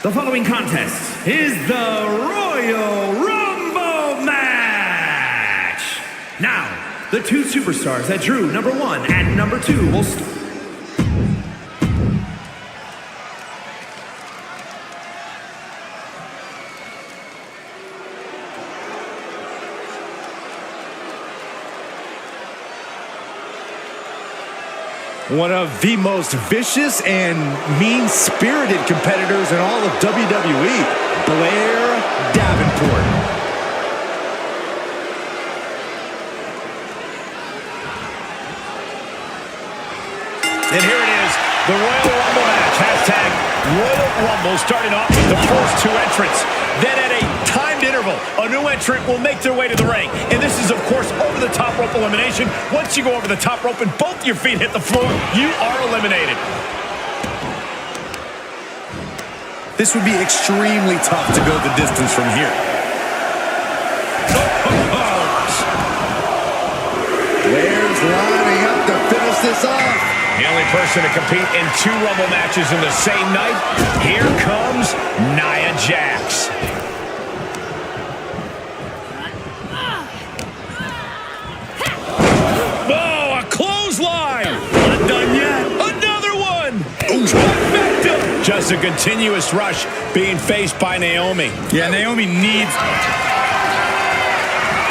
The following contest is the Royal Rumble match. Now, the two superstars that drew number 1 and number 2 will start. One of the most vicious and mean-spirited competitors in all of WWE, Blair Davenport. And here it is, the Royal Rumble match. Hashtag Royal Rumble starting off with the first two entrants. Then at a timed interval, a new entrant will make their way to the ring. And this is, of course, over-the-top rope elimination. Once you go over the top rope and both your feet hit the floor, you are eliminated. This would be extremely tough to go the distance from here. Blair's lining up to finish this off. The only person to compete in 2 Rumble matches in the same night, here comes Nia Jax. Oh, a clothesline! Not done yet. Another one! Trifecta! Just a continuous rush being faced by Naomi. Yeah, Naomi needs...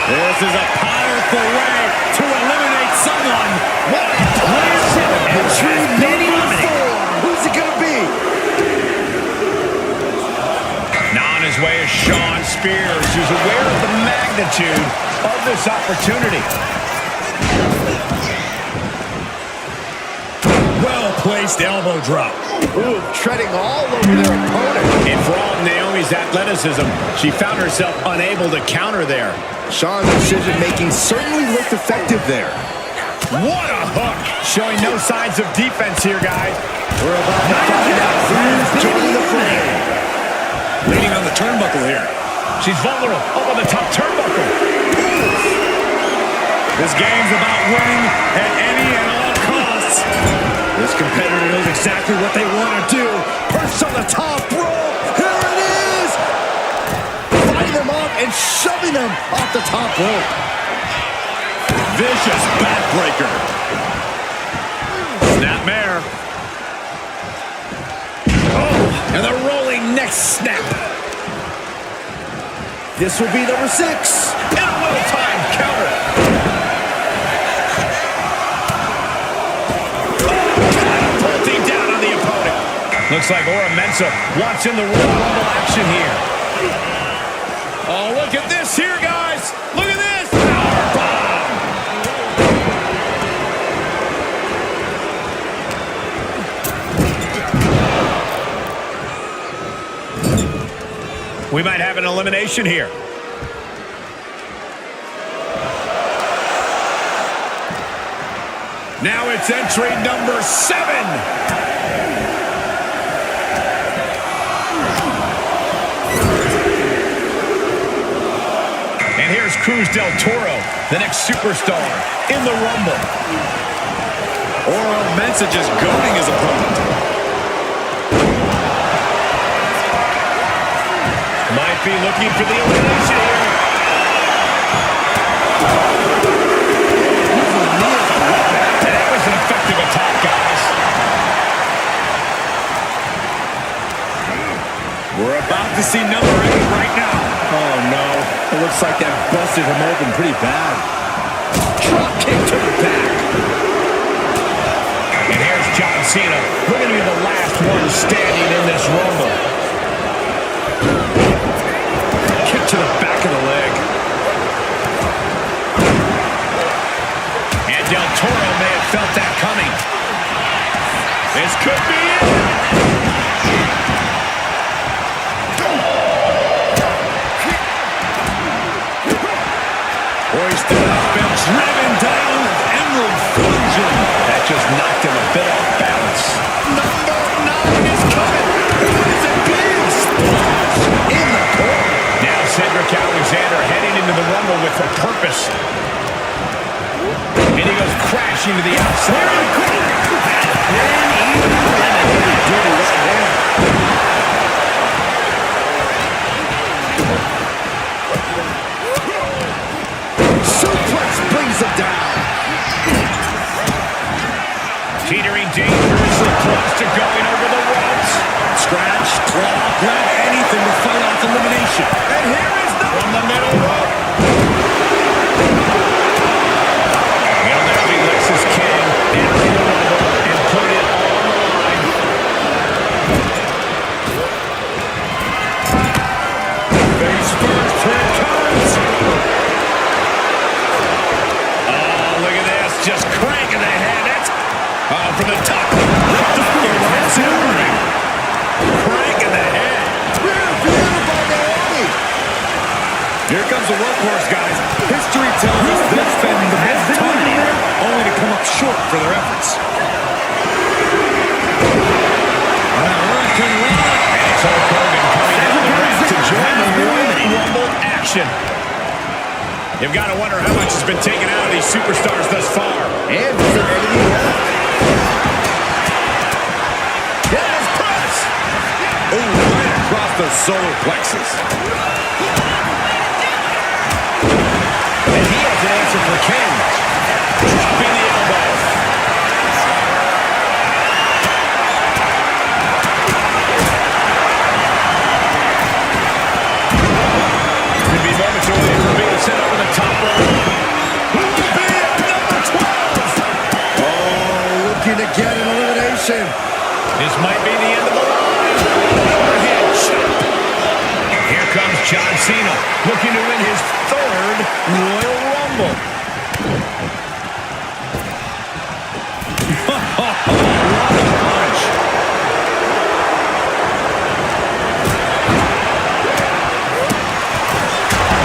This is a powerful way to eliminate someone. What a Entry number 4. Who's it gonna be? Now on his way is Shawn Spears, who's aware of the magnitude of this opportunity. Well-placed elbow drop. Ooh, treading all over their opponent. And for all of Naomi's athleticism, she found herself unable to counter there. Shawn's decision-making certainly looked effective there. What a hook! Showing no signs of defense here, guys. We're about to find out who's joining the fray. Leaning on the turnbuckle here. She's vulnerable up on the top turnbuckle. This game's about winning at any and all costs. This competitor knows exactly what they want to do. Perched on the top rope. Here it is! Fighting them off and shoving them off the top rope. Vicious backbreaker. Snapmare. Oh, and the rolling neck snap. This will be number 6. And a well-timed counter. Catapulting down on the opponent. Looks like Ora Mensa wants in the Royal Rumble action here. Oh, look at this here, guys. Look at this. Powerbomb. We might have an elimination here. Now it's entry number 7. And here's Cruz del Toro, the next superstar in the Rumble. Ora Mensa just goading his opponent. Might be looking for the elimination here. see number 8 right now. Oh, no. It looks like that busted him open pretty bad. Drop kick to the back. And here's John Cena, looking to be the last one standing in this Rumble. Kick to the back of the leg. And Del Toro may have felt that coming. This could be it. Hoisted up and driven down with Emerald Fusion. That just knocked him a bit off balance. Number 9 is coming. It is a big splash in the corner. Now Cedric Alexander heading into the Rumble with a purpose. And he goes crashing to the outside. Suplex brings him down. Teetering dangerously close to going over the ropes. Scratch, claw, grab anything to fight off elimination. And here is the From the middle rope. He'll now be Lexus King entering the Rumble and put it all on the line. face first. Here it comes. Oh, look at this. Just cranking the head. That's from the top. Lift up the right ceiling. Cranking the head. Rear view by Naomi. Here comes the workhorse, guys. History tells us they'll spend the best time here, only to come up short for their efforts. American Rock. And it's Hulk Hogan coming out the ring to join the Royal Rumble action. You've got to wonder how much has been taken out of these superstars thus far. And is there anything left? Yes, press! Oh, right across the solar plexus. And he has an answer for King. Dropping the elbow. Could be moments away from being set up in the top rope. Who will be at number 12? Oh, looking to get an elimination. This might be the end of the line. Overhead chop. Here comes John Cena, looking to win his third Royal Rumble. What a punch.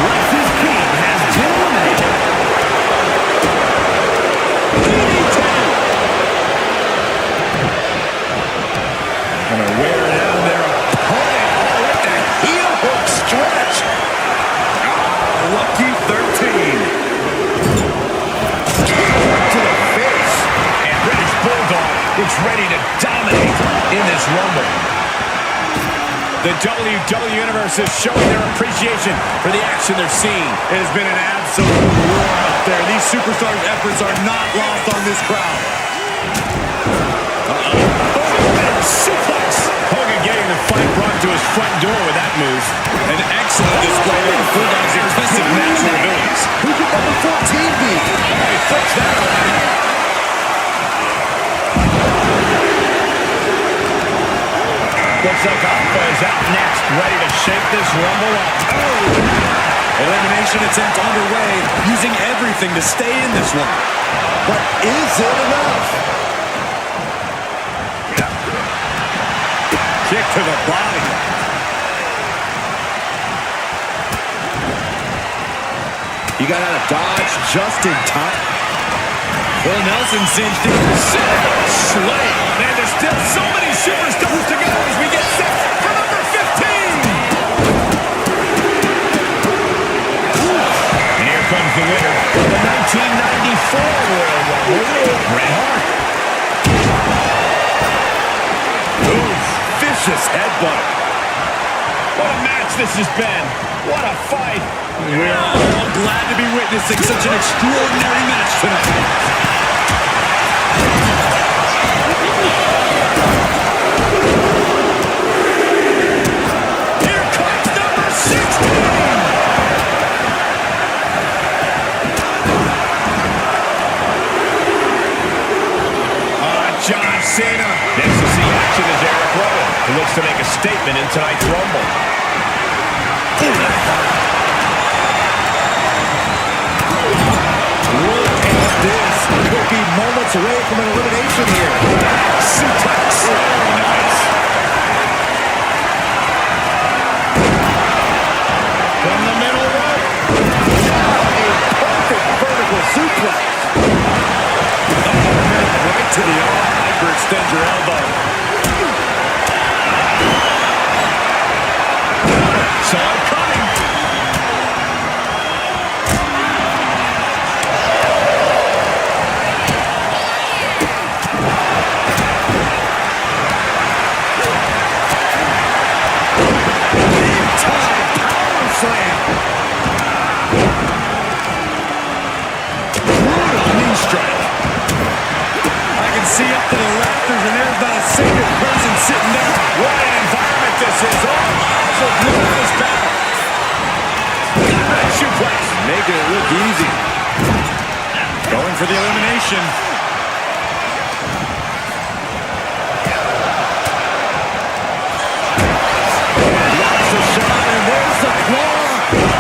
Lexus King has been eliminated. Gonna wear down their opponent. Oh, with that heel hook stretch. Oh, lucky 13. Kick to the face. And British Bulldog is ready to dominate in this Rumble. The WWE Universe is showing their appreciation for the action they're seeing. It has been an absolute war out there. These superstars' efforts are not lost on this crowd. Suplex. Hogan getting the fight brought to his front door with that move. An excellent display of Bulldog's impressive natural abilities. Who could number 14 be? Oh, he flips that around. Looks like Alpha is out next, ready to shake this Rumble up. Elimination attempt underway, using everything to stay in this one. But is it enough? Kick to the body. He got out of dodge just in time. Phil Nelson cinched it. Slay. Man, there's still so many superstars to go as we get set for number 15. And here comes the winner of the 1994 Royal Rumble, Bret Hart. Ooh, vicious headbutt. What a match this has been. What a fight. We're all glad to be witnessing such an extraordinary match tonight. Here comes position is Eric Rowan, who looks to make a statement in tonight's Rumble. Look at this. Could be moments away from an elimination here. Suplex. Very nice. From the middle rope. A perfect vertical suplex. Right to the arm. Hyperextend your elbow. Saw it coming. See up to the rafters, and there's not a single person sitting down. What an environment this is. All eyes are glued on this battle. Got suplex. Making it look easy. Going for the elimination. Blocks the shot, and there's the claw.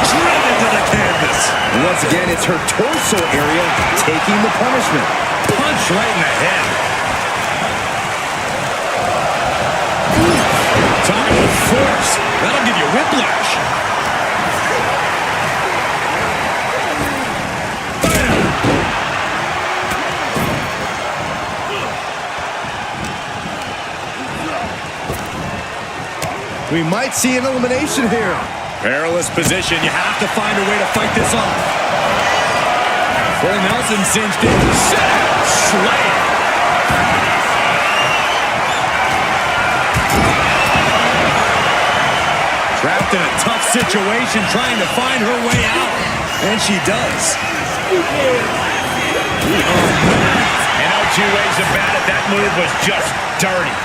Driven to the canvas. And once again, it's her torso area taking the punishment. Punch right in the head. Talking about force. That'll give you whiplash. Bam! We might see an elimination here. Perilous position. You have to find a way to fight this off. Full Nelson cinched in. Slam. Trapped in a tough situation, trying to find her way out. And she does. And no two ways about it. That move was just dirty.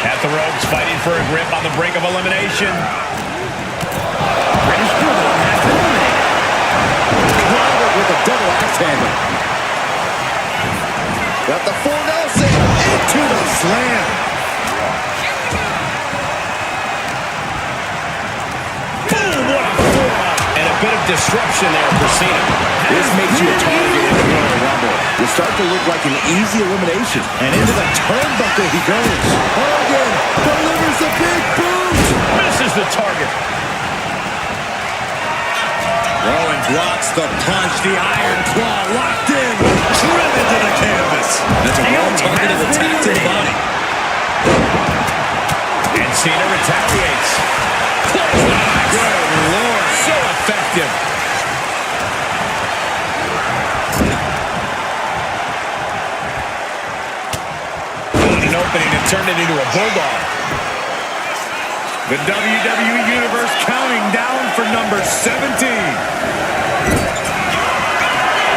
At the ropes, fighting for a grip on the brink of elimination. Clobbered with a double axe handle. Got the full Nelson into the slam. Boom, what a forearm. And a bit of disruption there for CENA. This makes you a target in the Royal Rumble. You start to look like an easy elimination. And into the turnbuckle he goes. Hogan delivers a big boot. Misses the target. Rowan blocks the punch. The iron claw locked in. Driven to the canvas. That's a well-targeted attack to the body. And CENA retaliates. Good Lord. So effective. An opening and turned it into a bulldog. The WWE Universe counting down for number 17.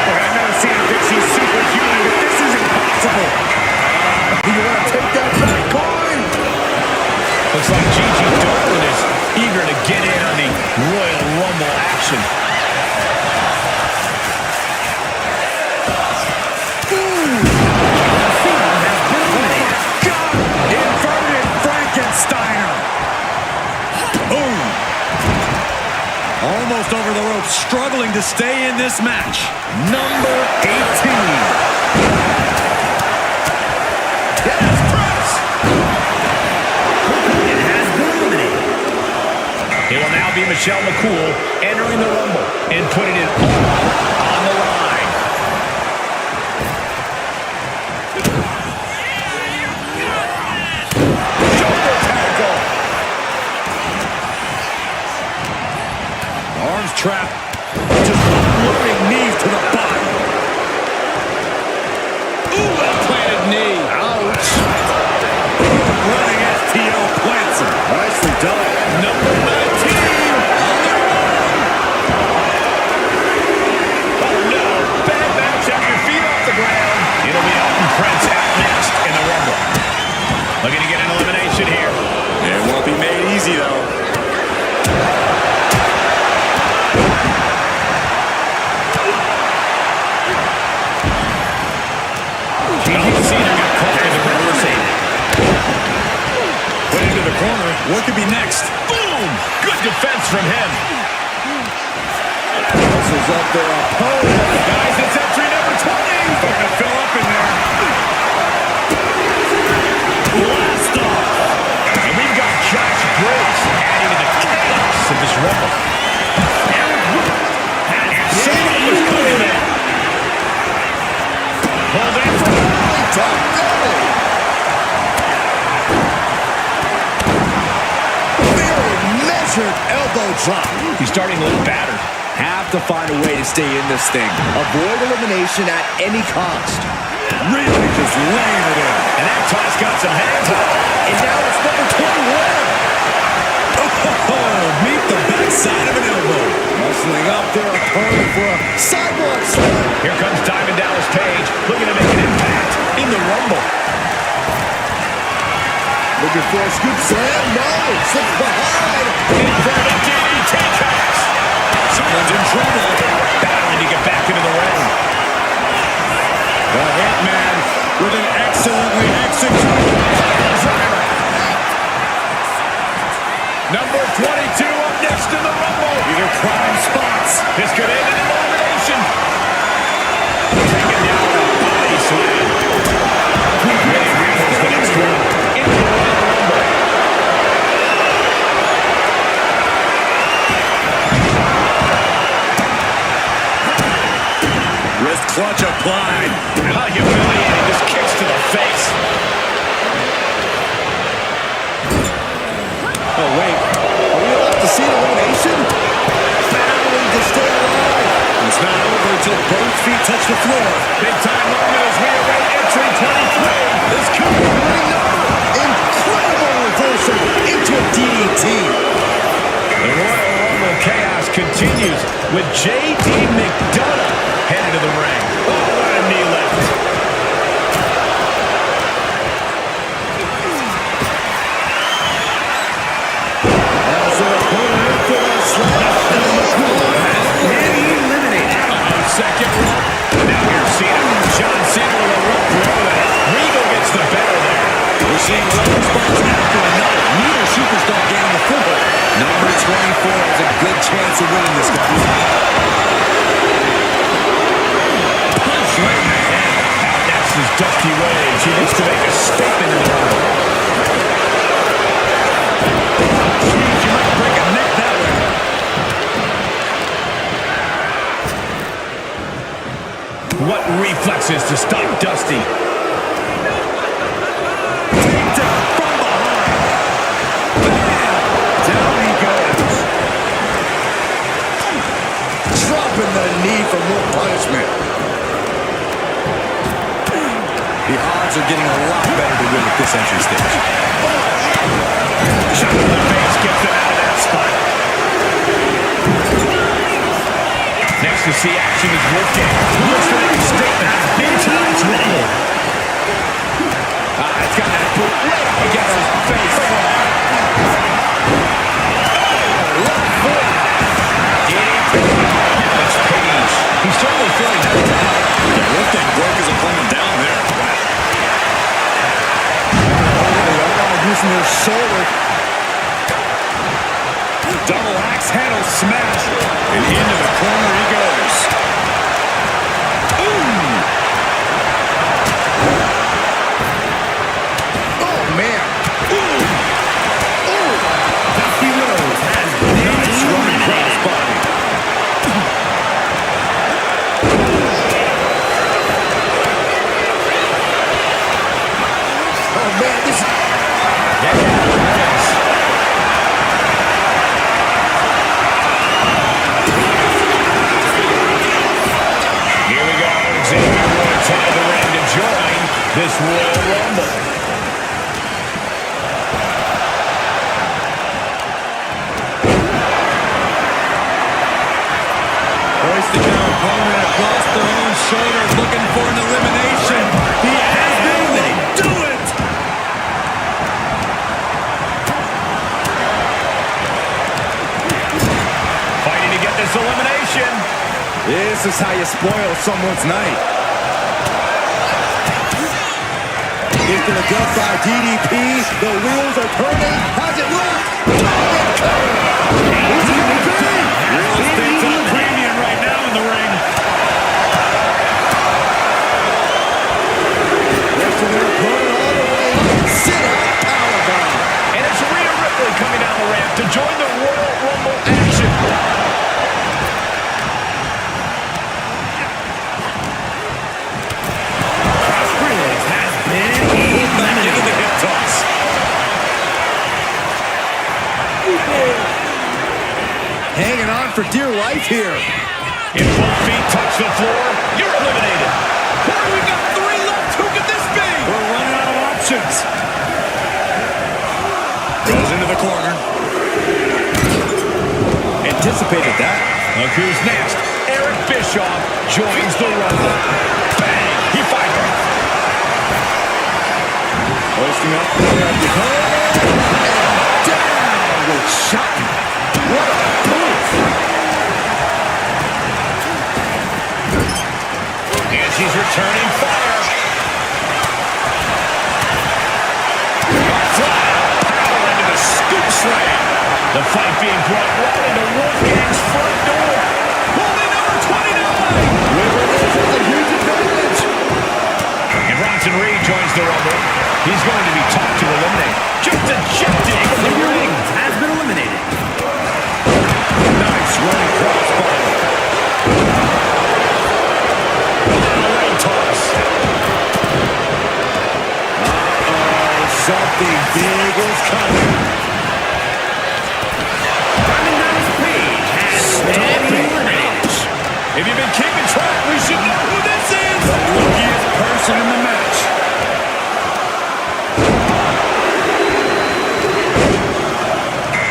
Look, I've never seen a bitch so superhuman, but this is impossible. You want to take that back coin? Looks like Gigi Dolan is eager to get in on the Royal Rumble action. Inverted Frankensteiner. Boom. Almost over the ropes, struggling to stay in this match. Number 18. Yes, press. It has been eliminated. It will now be Michelle McCool entering the Rumble and putting it all on the line. Shoulder tackle. Arms trapped. Just luring knees to the body. Ooh, well-planted knee. Ouch. Running STO plants him. Nicely done. Number 19 on the run. Oh no, bad match up your feet off the ground. It'll be Elton Prince out next in the Rumble. Looking to get an elimination here. It won't be made easy though. Fires up their opponent. Guys, it's entry number 20. Starting to fill up in there. Blast off. And we've got Josh Briggs adding to the chaos of this Rumble. CENA was coming in. Hold in for Top belly. Very measured elbow drop. He's starting to look battered. Have to find a way to stay in this thing. Avoid elimination at any cost. Really just laying it in. And that toss got some hands on it. And now it's number 21. Oh, meet the backside of an elbow. Muscling up their opponent for a sidewalk slam. Here comes Diamond Dallas Page, looking to make an impact in the Rumble. Looking for a scoop slam. No, slips behind. Inverted DDT cuts. Someone's in trouble. Battling to get back into the ring. The Hitman with an excellently executed driver. Number 22 up next in the Rumble. These are prime spots. This could end in elimination. Taking down a body slam. Ready for the next one. Into the Royal Rumble. Wrist clutch applied. How humiliating. Just kicks to the face. Oh, wait. Are we about to see an elimination? Battling to stay alive. It's not over until both feet touch the floor. Big time moment as we await entry 23. This could be a winning number. Incredible reversal into a DDT. The Royal Rumble chaos continues with J.D. McDonough headed to the ring. Oh, what a knee lift. As their opponent in for a slap. Second rope. Now we're seeing John Cena with a rope throw that Regal gets the better there. We're seeing one response after another. Neither superstar getting the football. Number 24 has a good chance of winning this guy. Punch right in the head. Out next is Dusty Rhodes. He looks to make a statement in the Rumble. Jeez, you might break a neck that way. What reflexes to stop Dusty. Takedown from behind. Bam! Down he goes. Dropping the knee for more punishment. The odds are getting a lot better to win at this entry stage. Shot to the face gets them out of that spot. Next to see action is Wolfgang. Looks to make a statement. Big times Rumble. It's got that boot right up against his face. Left foot. It's Page. He's certainly feeling that attack. Wolfgang broke his opponent down there. Using their shoulder. Double axe handle smash. And into the corner he goes. Ooh. Oh, man. Ooh. Ooh. Dusty Rhodes has nice running crossbody. Oh, man, this is... Here we go. Xavier Woods out of the ring to join this Royal Rumble. Hoisting their opponent across their own shoulders, looking for an elimination. He has been. They do it. Fighting to get this elimination. This is how you spoil someone's night. He's going to go by DDP. The wheels are turning. How's it look? Real estate's on premium right now, and the dear life here. If both feet touch the floor, you're eliminated. Corey, we got 3 left. Who could this be? We're running out of options. Goes into the corner. Anticipated that. Look who's next. Eric Bischoff joins the Rumble. Bang! He fired. Posting up. And down with shot. What a move. And she's returning fire. Flat power into the scoop slam. The fight being brought right into Wolfgang's front door. Holding number 29. Whoever it is has a huge advantage. And Bronson Reed joins the Rumble. He's going to be tough to eliminate. Just ejected from the ring. Has been eliminated. Nice running crossbody. Leg toss. Something big is coming. If you've been keeping track, we should know who this is. The luckiest person in the match.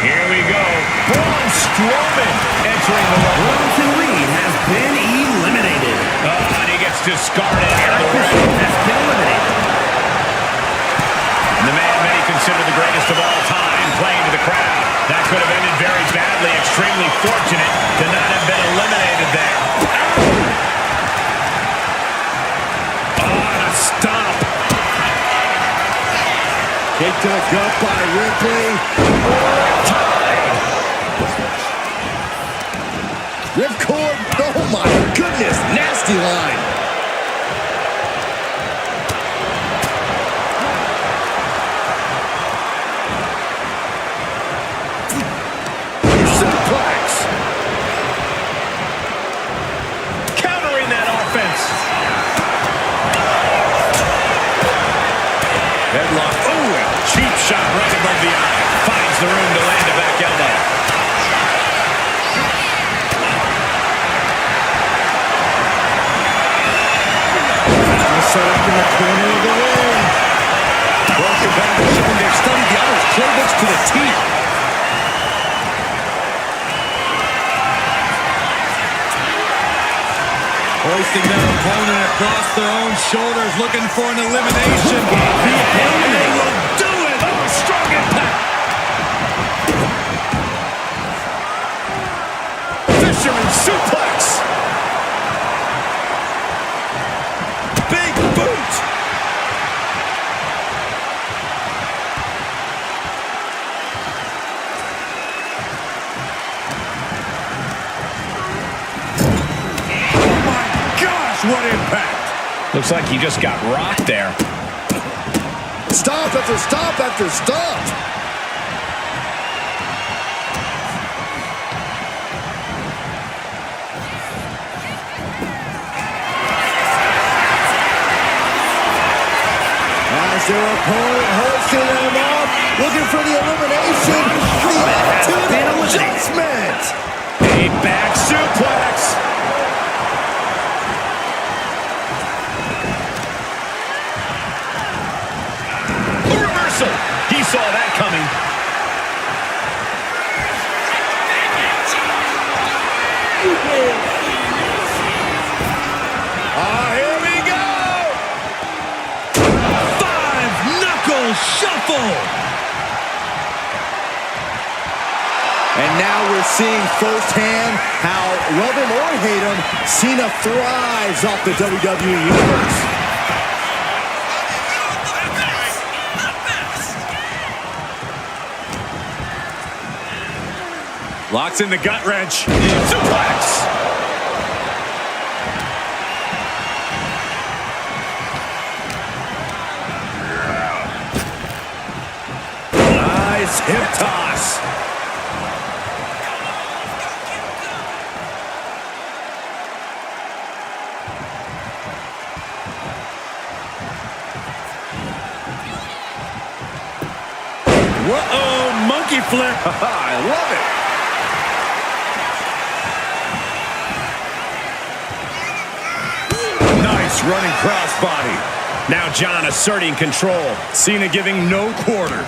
Here we go. Braun Strowman entering the Rumble. Bronson Reed has been eliminated. And he gets discarded out of the Bishop ring. has been eliminated. And the man many consider the greatest of all time playing to the crowd. That could have ended very badly. Extremely fortunate to not have been eliminated there. On a stop. Kick to the gut by Ripley. Ripcord. Oh my goodness. Nasty line. Suplex. Countering that offense. Headlock. Oh, and a cheap shot right above the eye. Finds the room to land a back elbow. Set up in the corner of the ring. Broken back, showing they've studied the other's playbooks to the teeth. Hoisting their opponent across their own shoulders, looking for an elimination. They will do it! Oh, strong impact! Fisherman suplex! Big boot! What impact! Looks like he just got rocked there. Stop after stop after stop! As their opponent hoisting them off, looking for the elimination. The attitude adjustment! A back suplex! He saw that coming. Here we go! 5-knuckle shuffle! And now we're seeing firsthand how, love him or hate him, CENA thrives off the WWE Universe. Locks in the gut wrench. Suplex! Nice hip toss. Whoa, monkey flip. I love it. Nice running crossbody. Now John asserting control. Cena giving no quarter.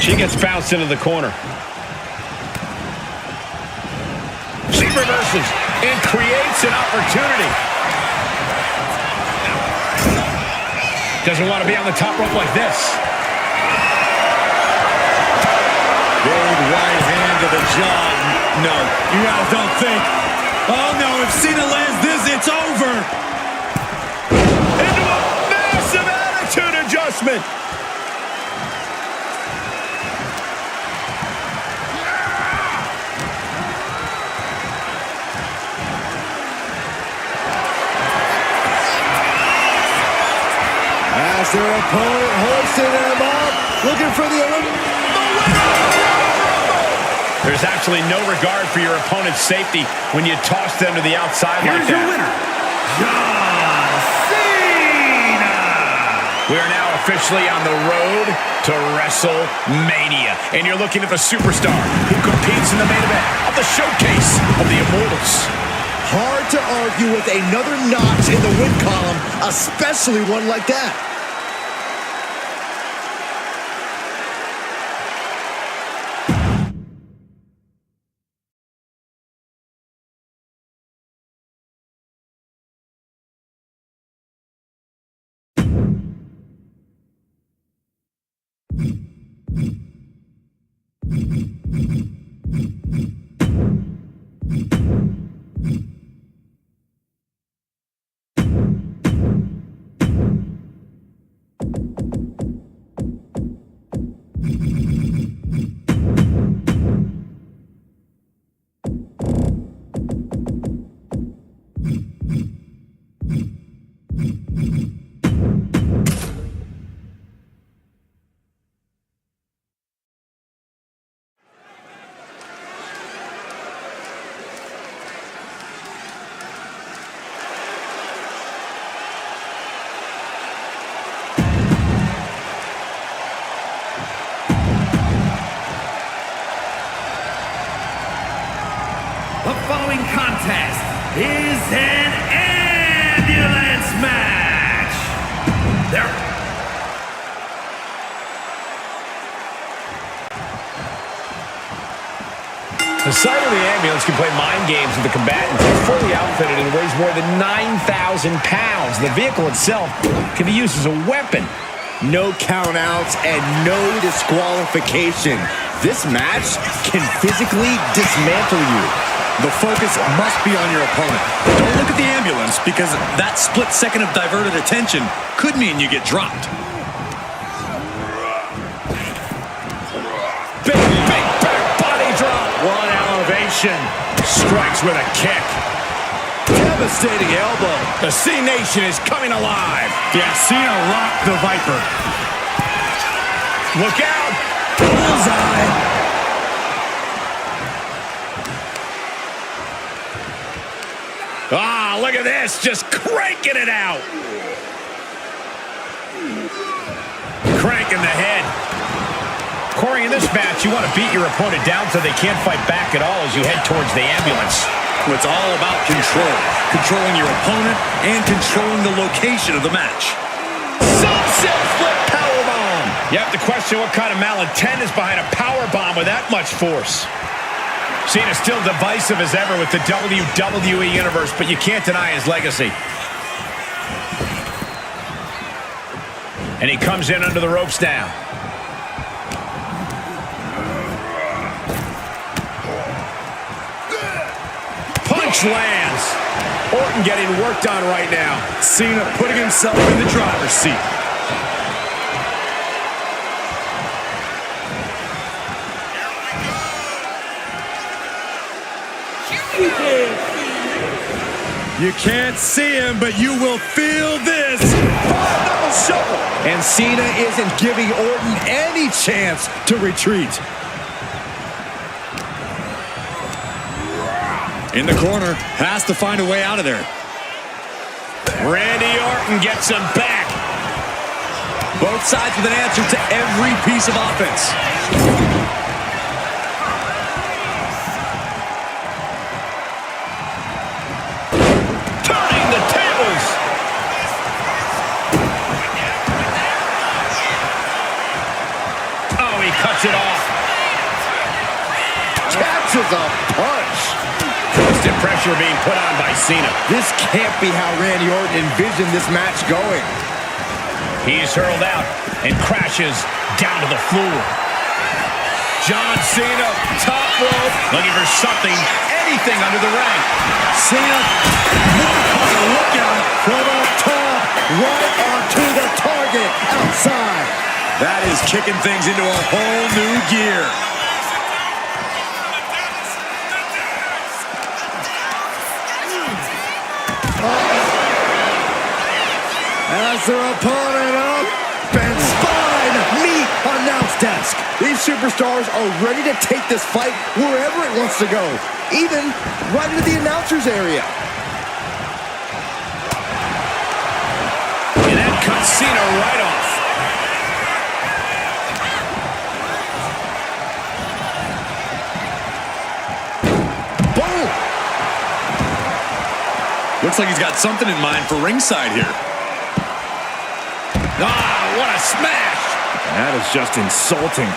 She gets bounced into the corner. She reverses and creates an opportunity. Doesn't want to be on the top rope like this. Big right hand to the jaw. No, you guys don't think. Oh no, if Cena lands this, it's over. Into a massive attitude adjustment. As their opponent hoisting them up, looking for the There's actually no regard for your opponent's safety when you toss them to the outside like that. Here's your winner, John Cena! We are now officially on the road to WrestleMania. And you're looking at the superstar who competes in the main event of the showcase of the Immortals. Hard to argue with another notch in the win column, especially one like that. The following contest is an ambulance match. The sight of the ambulance can play mind games with the combatant. It's fully outfitted and weighs more than 9,000 pounds. The vehicle itself can be used as a weapon. No countouts and no disqualification. This match can physically dismantle you. The focus must be on your opponent. Don't look at the ambulance, because that split second of diverted attention could mean you get dropped. Big back body drop. One elevation. Strikes with a kick. Devastating elbow. The C Nation is coming alive. Yeah, Cena rocked the Viper. Look out. Bullseye. Ah, look at this. Just cranking it out. Cranking the head. Corey, in this match, you want to beat your opponent down so they can't fight back at all as you head towards the ambulance. It's all about control. Controlling your opponent and controlling the location of the match. Sunset flip powerbomb. You have to question what kind of malintent is behind a powerbomb with that much force. Cena's still divisive as ever with the WWE Universe, but you can't deny his legacy. And he comes in under the ropes now. Punch lands. Orton getting worked on right now. Cena putting himself in the driver's seat. You can't see him, but you will feel this. And Cena isn't giving Orton any chance to retreat. In the corner, has to find a way out of there. Randy Orton gets him back. Both sides with an answer to every piece of offense. fights it off. Catches a punch. Constant pressure being put on by Cena. This can't be how Randy Orton envisioned this match going. He's hurled out and crashes down to the floor. John Cena, top rope, looking for something, anything under the ring. Cena, one on the lookout from up top, right onto the target outside. That is kicking things into a whole new gear. As their opponent up and spine meet announce desk. These superstars are ready to take this fight wherever it wants to go, even right into the announcer's area. And that cuts Cena right off. Boom! Looks like he's got something in mind for ringside here. Ah, what a smash! That is just insulting.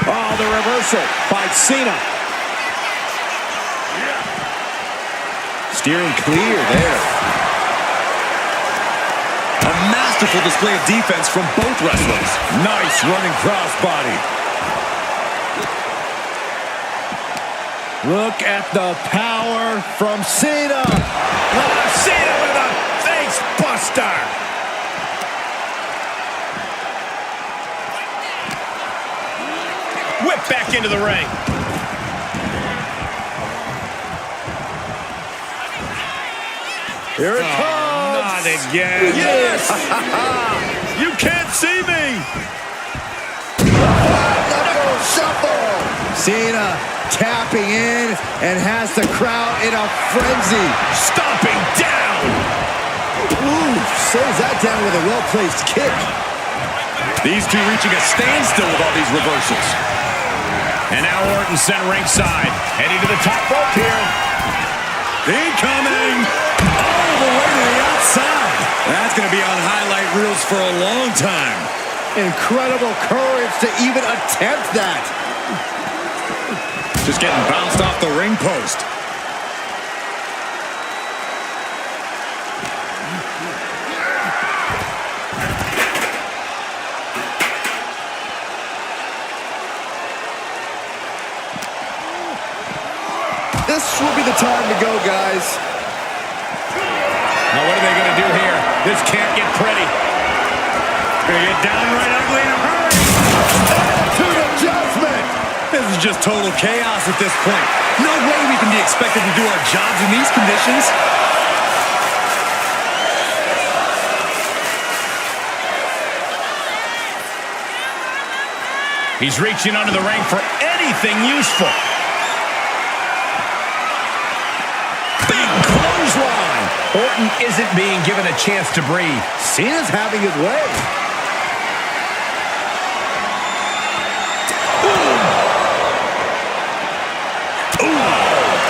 Oh, the reversal by Cena. Steering clear there. A masterful display of defense from both wrestlers. Nice running crossbody. Look at the power from Cena. Cena with a face buster. Whip back into the ring. Here it comes. Not again. Yes. You can't see me. Knuckle shuffle. Cena tapping in and has the crowd in a frenzy. Stomping down. Ooh, saves that down with a well-placed kick. These two reaching a standstill with all these reversals. And now Orton sent ringside. Heading to the top rope here. Incoming! All the way to the outside. That's going to be on highlight reels for a long time. Incredible courage to even attempt that. Just getting bounced off the ring post. This will be the time to go, guys. Now what are they going to do here? This can't get pretty. It's going to get downright ugly in a hurry. Attitude adjustment. This is just total chaos at this point. No way we can be expected to do our jobs in these conditions. He's reaching under the ring for anything useful. Big clothesline. Orton isn't being given a chance to breathe. Cena's having his way.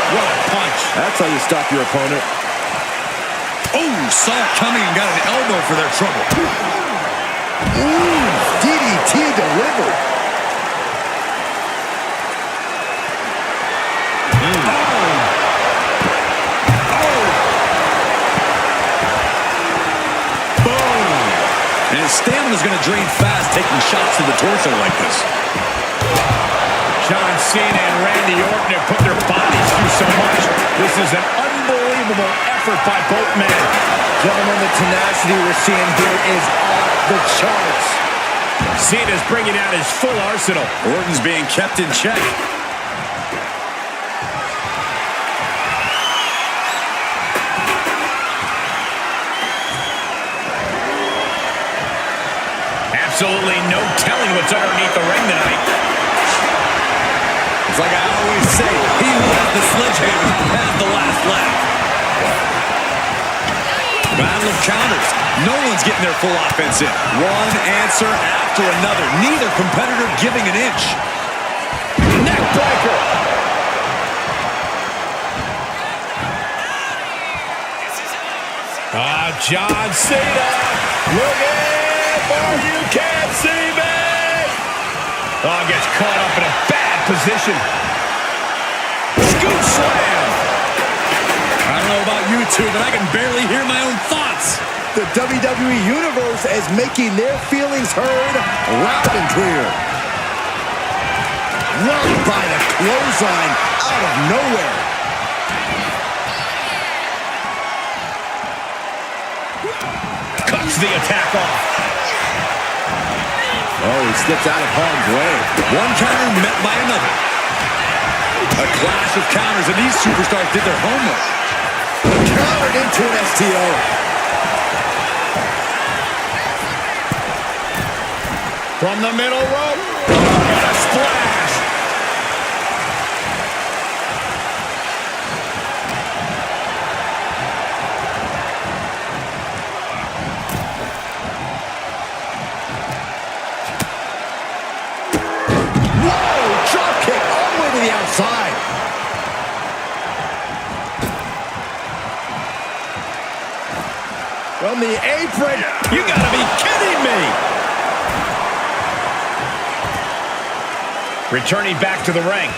What a punch. That's how you stop your opponent. Oh, saw it coming and got an elbow for their trouble. Ooh, DDT delivered. And his stamina's going to drain fast, taking shots to the torso like this. John Cena and Randy Orton have put their bodies through so much. This is an unbelievable effort by both men. Gentlemen, the tenacity we're seeing here is off the charts. Cena's bringing out his full arsenal. Orton's being kept in check. Absolutely no telling what's underneath the ring tonight. It's like I always say, he who has the sledgehammer has the last laugh. Battle of counters. No one's getting their full offense in. One answer after another. Neither competitor giving an inch. Neck breaker. John Cena looking far you can't see me. Oh, gets caught up in a bad position. Scoop slam. I don't know about you two, but I can barely hear my own thoughts. The WWE Universe is making their feelings heard loud and clear. Right by the clothesline out of nowhere. Cuts the attack off. Oh, he slips out of harm's way. One counter met by another. A clash of counters, and these superstars did their homework. Countered into an STO. From the middle rope. What a splash. Whoa! Drop kick all the way to the outside. From the apron. You gotta be kidding me. Returning back to the ring.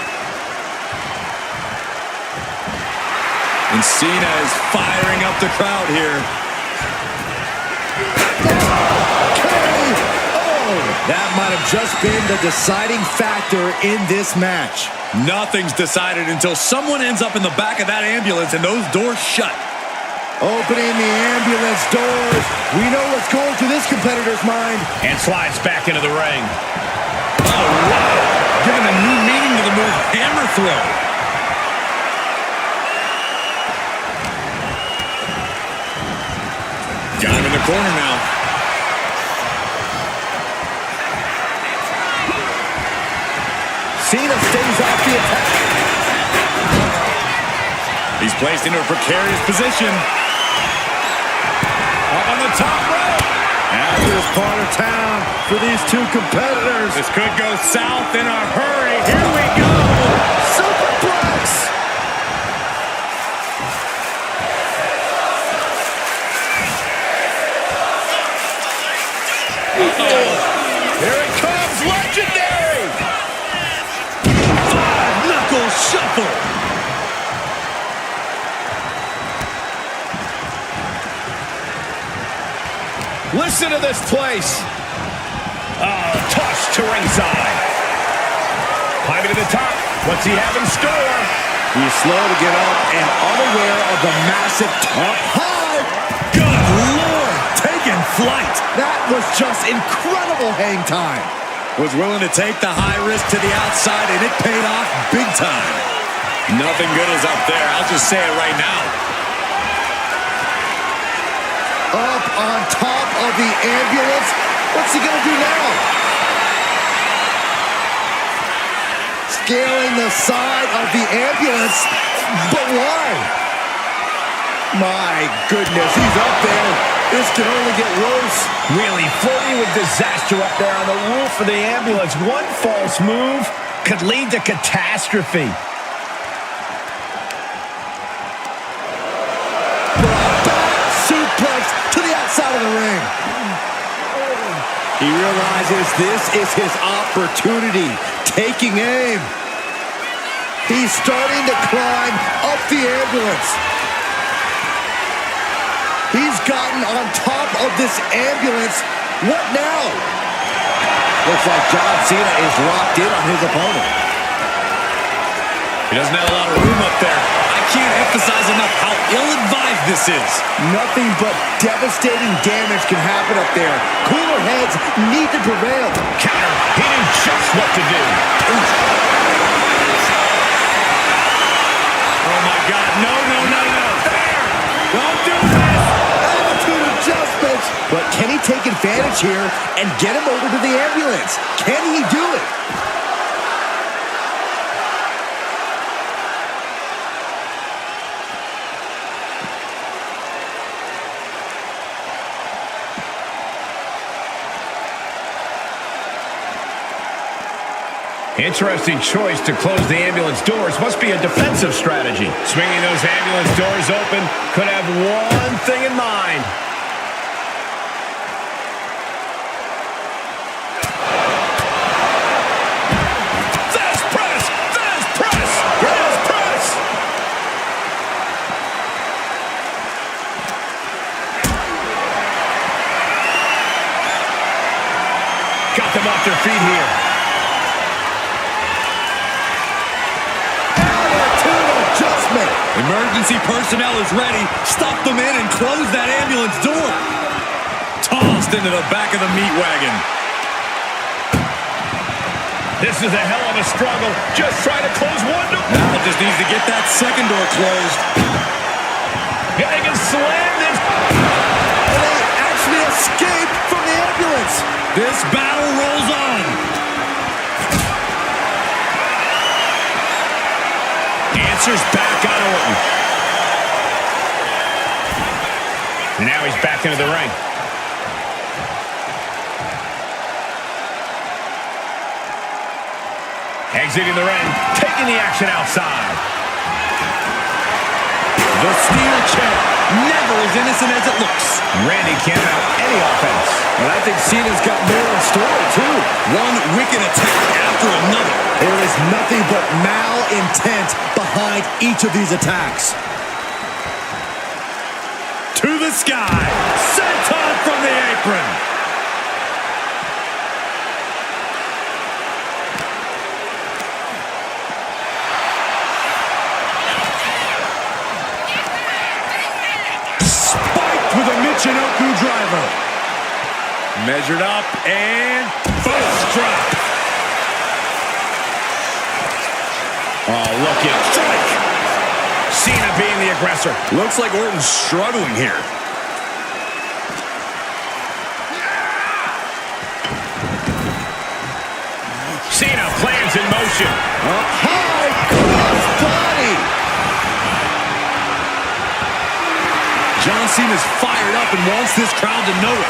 And CENA is firing up the crowd here. That might have just been the deciding factor in this match. Nothing's decided until someone ends up in the back of that ambulance and those doors shut. Opening the ambulance doors. We know what's going through this competitor's mind. And slides back into the ring. Oh, wow. Giving a new meaning to the move hammer throw. Got him in the corner now. CENA stays off the attack. He's placed into a precarious position. Up on the top rope. After part of town for these two competitors. This could go south in a hurry. Here we go. Superplex. Here it comes. Legendary. Five-knuckle shuffle. Listen to this place. Toss to ringside. Climbing to the top. What's he have in store? He's slow to get up and unaware of the massive top high. Good Lord. Taking flight. That was just incredible hang time. Was willing to take the high risk to the outside, and it paid off big time. Nothing good is up there. I'll just say it right now. Up on top of the ambulance. What's he gonna do now? Scaling the side of the ambulance. But why? My goodness, he's up there. This can only get worse. Really flirting with disaster up there on the roof of the ambulance. One false move could lead to catastrophe. Suplex to the outside of the ring. He realizes this is his opportunity. Taking aim. He's starting to climb up the ambulance. He's gotten on top of this ambulance. What now? Looks like John Cena is locked in on his opponent. He doesn't have a lot of room up there. I can't emphasize enough how ill-advised this is. Nothing but devastating damage can happen up there. Cooler heads need to prevail. Counter. He knew just what to do. Oh, my God. No, no, no, no. There. Don't do this. Attitude adjustments. But can he take advantage here and get him over to the ambulance? Can he do it? Interesting choice to close the ambulance doors. Must be a defensive strategy. Swinging those ambulance doors open could have one thing in mind. them off their feet here. Attitude adjustment. Emergency personnel is ready. Stuff them in and close that ambulance door. Tossed into the back of the meat wagon. This is a hell of a struggle. Just trying to close one door. Now just needs to get that second door closed. Yeah, they can slam this. And they actually escaped from the ambulance. This battle rolls on. Answers back on Orton. Now he's back into the ring. Exiting the ring, taking the action outside. The steel chair, never as innocent as it looks. Randy can't mount any offense. And I think Cena's got more in store, too. One wicked attack after another. There is nothing but malintent behind each of these attacks. To the sky, senton from the apron. With a Michinoku driver. Measured up and first drop. Oh, look at strike. Cena being the aggressor. Looks like Orton's struggling here. Cena plans in motion. Up high, cross body. John Cena's fired up and wants this crowd to know it.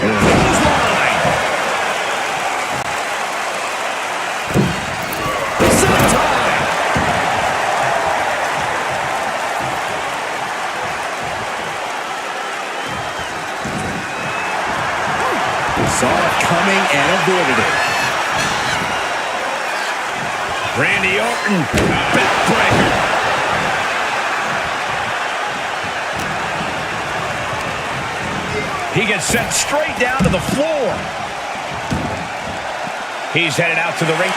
And a clothesline. Senton. Saw it coming and avoided it. Randy Orton, backbreaker. He gets sent straight down to the floor. He's headed out to the ring.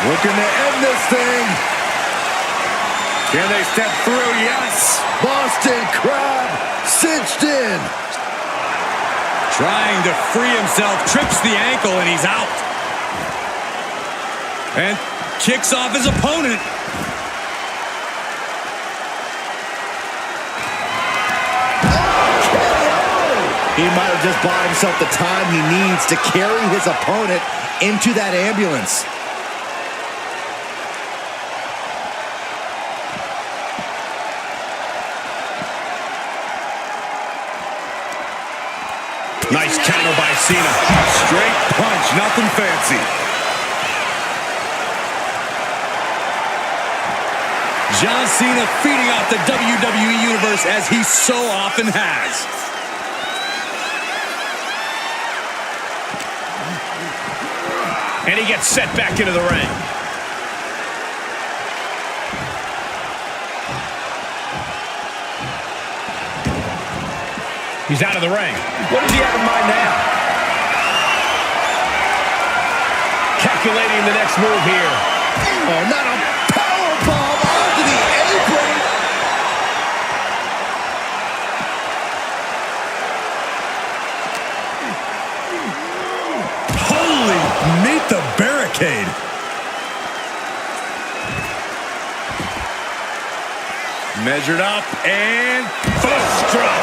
Looking to end this thing. Can they step through? Yes. Boston Crab cinched in. Trying to free himself, trips the ankle, and he's out. And kicks off his opponent. He might have just bought himself the time he needs to carry his opponent into that ambulance. Nice counter by Cena. Straight punch, nothing fancy. John Cena feeding off the WWE Universe as he so often has. And he gets set back into the ring. He's out of the ring. What does he have in mind now? Calculating the next move here. Oh, not a powerbomb onto the apron. Holy, meet the barricade. Measured up and First drop.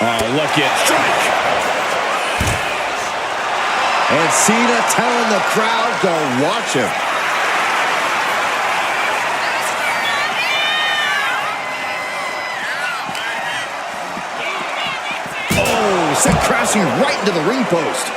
Oh, look at strike. And Cena telling the crowd to watch him. Oh, sent crashing right into the ring post.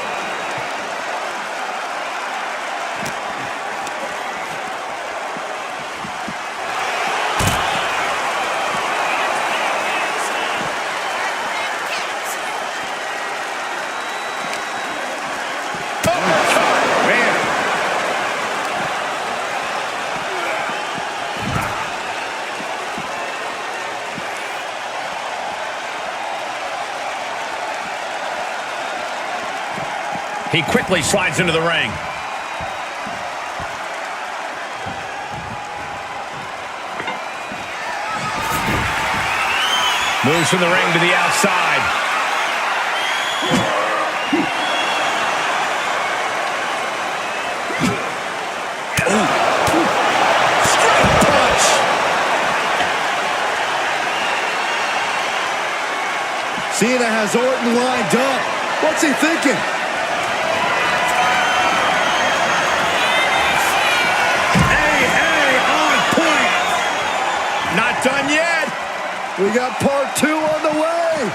He quickly slides into the ring. Moves from the ring to the outside. Straight punch. CENA has Orton lined up. What's he thinking? Hey, on point. Not done yet. We got part 2 on the way.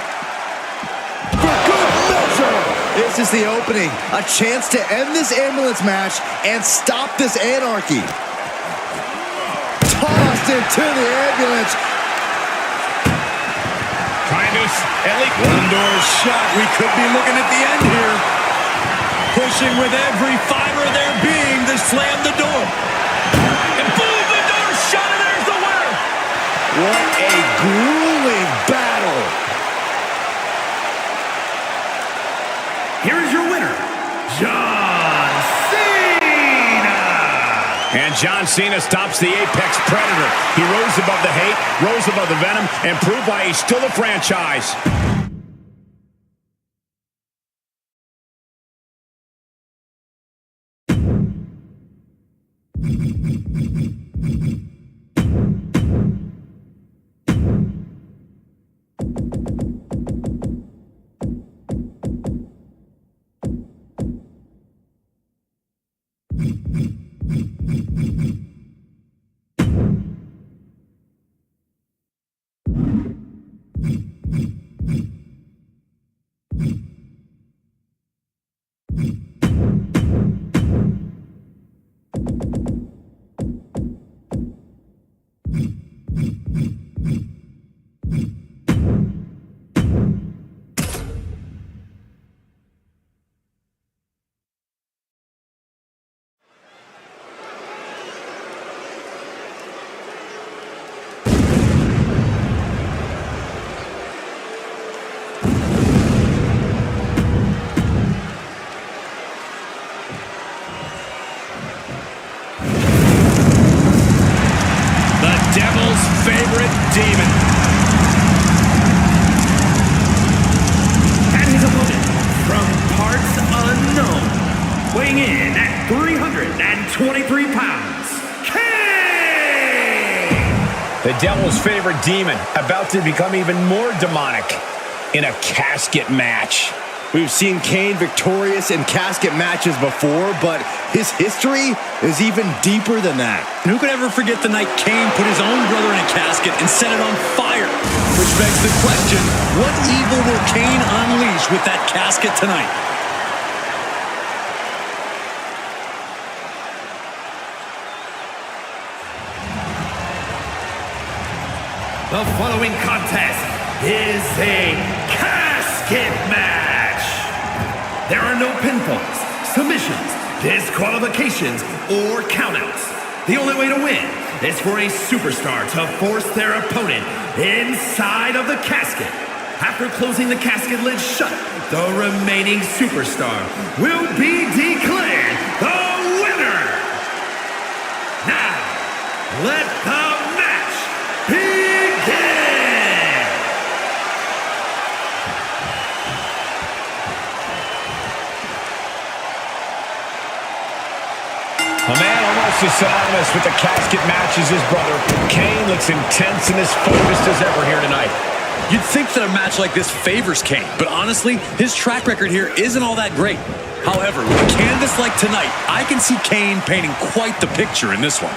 For good measure. This is the opening. A chance to end this ambulance match and stop this anarchy. Tossed into the ambulance. Trying to at least One door shot. We could be looking at the end here. Pushing with every fiber of their being to slam the door. and boom, the door shut, and there's the winner. What a grueling battle. Here is your winner, John Cena! And John Cena stops the Apex Predator. He rose above the hate, rose above the venom, and proved why he's still a franchise. Favorite demon. And his opponent, from parts unknown, weighing in at 323 pounds, Kane! The devil's favorite demon, about to become even more demonic in a casket match. We've seen Kane victorious in casket matches before, but his history is even deeper than that. And who could ever forget the night Kane put his own brother in a casket and set it on fire? Which begs the question, what evil will Kane unleash with that casket tonight? The following contest is a casket match. There are no pinfalls, submissions, disqualifications, or countouts. The only way to win is for a superstar to force their opponent inside of the casket. After closing the casket lid shut, the remaining superstar will be declared the winner. Now, let the match begin! A man almost as synonymous with the casket match as his brother. Kane looks intense and as focused as ever here tonight. You'd think that a match like this favors Kane, but honestly, his track record here isn't all that great. However, with a canvas like tonight, I can see Kane painting quite the picture in this one.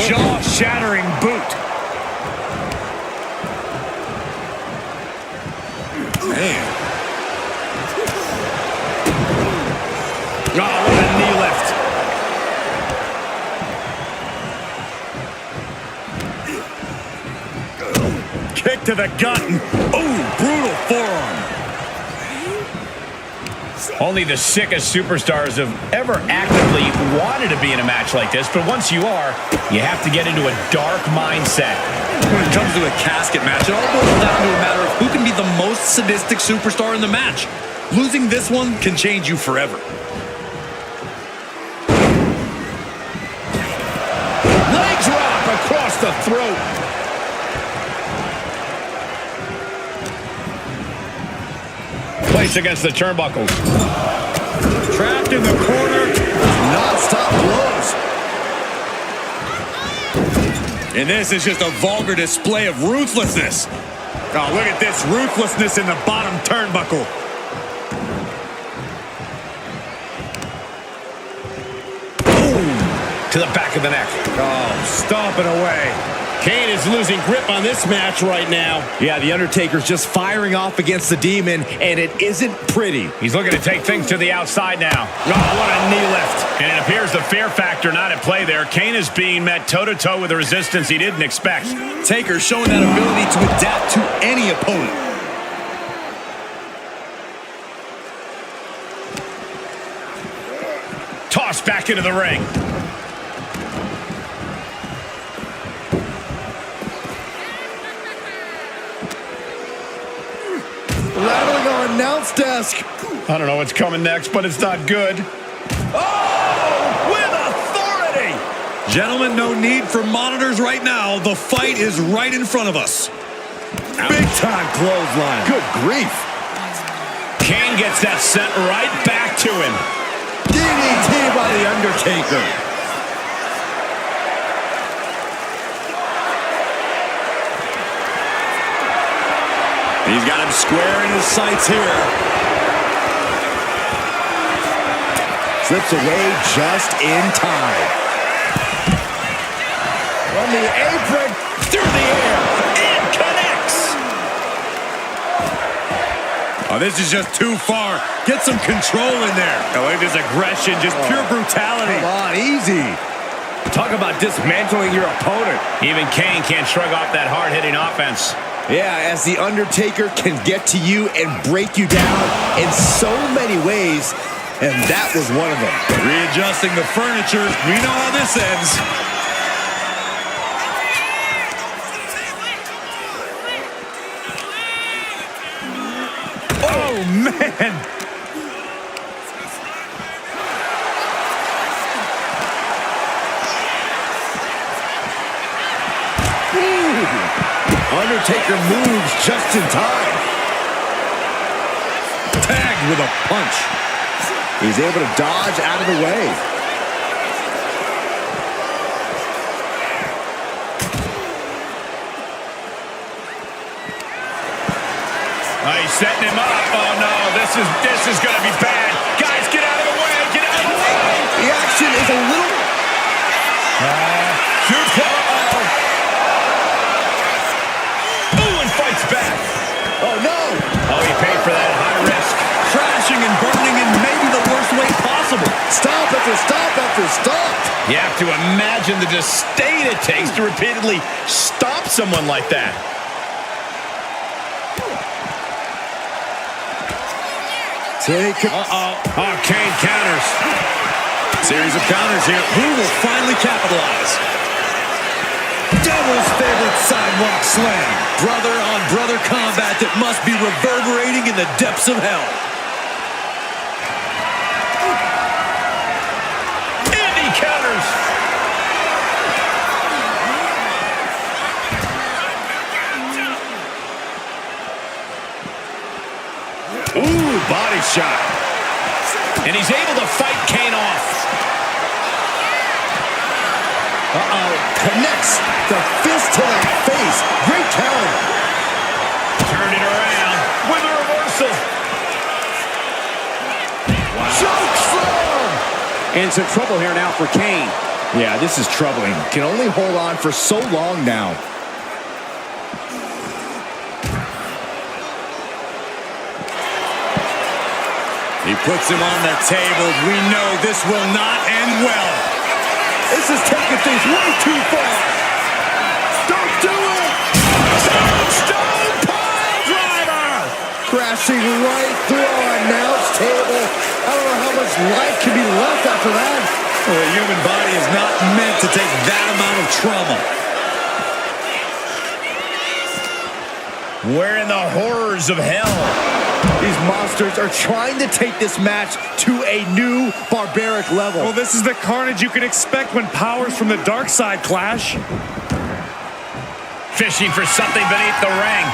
Jaw-shattering boot. Man. Oh, what a knee lift. Kick to the gut. Oh, brutal forearm. Only the sickest superstars have ever actively wanted to be in a match like this, but once you are, you have to get into a dark mindset. When it comes to a casket match, it all boils down to a matter of who can be the most sadistic superstar in the match. Losing this one can change you forever. Leg drop across the throat. Placed against the turnbuckles. Trapped in the corner. Non-stop blows. And this is just a vulgar display of ruthlessness. Oh, look at this ruthlessness in the bottom turnbuckle. To the back of the neck. Oh, stomping away. Kane is losing grip on this match right now. Yeah, The Undertaker's just firing off against the Demon, and it isn't pretty. He's looking to take things to the outside now. Oh, what a knee lift. And it appears the fear factor not at play there. Kane is being met toe-to-toe with a resistance he didn't expect. Taker showing that ability to adapt to any opponent. Tossed back into the ring. Rattling our announce desk. I don't know what's coming next, but it's not good. Oh, with authority! Gentlemen, no need for monitors right now. The fight is right in front of us. Big time clothesline. Good grief. Kane gets that sent right back to him. DDT by The Undertaker. He's got him square in his sights here. Slips away just in time. From the apron, through the air, And connects! Oh, this is just too far. Get some control in there. Oh, look at this aggression, just pure brutality. Come on, easy. Talk about dismantling your opponent. Even Kane can't shrug off that hard-hitting offense. Yeah, as The Undertaker can get to you and break you down in so many ways, and that was one of them. Readjusting the furniture. We know how this ends. Oh, man. Undertaker moves just in time. Tagged with a punch. He's able to dodge out of the way. Oh, he's setting him up. Oh, no, this is going to be bad. Guys, get out of the way. Get out of the way. The action is a little... Fights back. Oh, no. Oh, he paid for that high risk. Crashing and burning in maybe the worst way possible. Stop after stop after stop. You have to imagine the disdain it takes to repeatedly stop someone like that. Oh, Kane counters. Series of counters here. Who will finally capitalize? Devil's favorite sidewalk slam. Brother-on-brother combat that must be reverberating in the depths of hell. And he counters. Ooh, body shot. And he's able to fight Kane off. Connects the fist to the face. Great counter. Turned it around with a reversal. Choke slam. And some trouble here now for Kane. Yeah, this is troubling. Can only hold on for so long now. He puts him on the table. We know this will not end well. This is taking things way too far. Don't do it. Stone pile driver. Crashing right through our announce table much life can be left after that? Well, the human body is not meant to take that amount of trauma. We're in the horrors of hell. These monsters are trying to take this match to a new barbaric level. Well, this is the carnage you can expect when powers from the dark side clash. Fishing for something beneath the ring.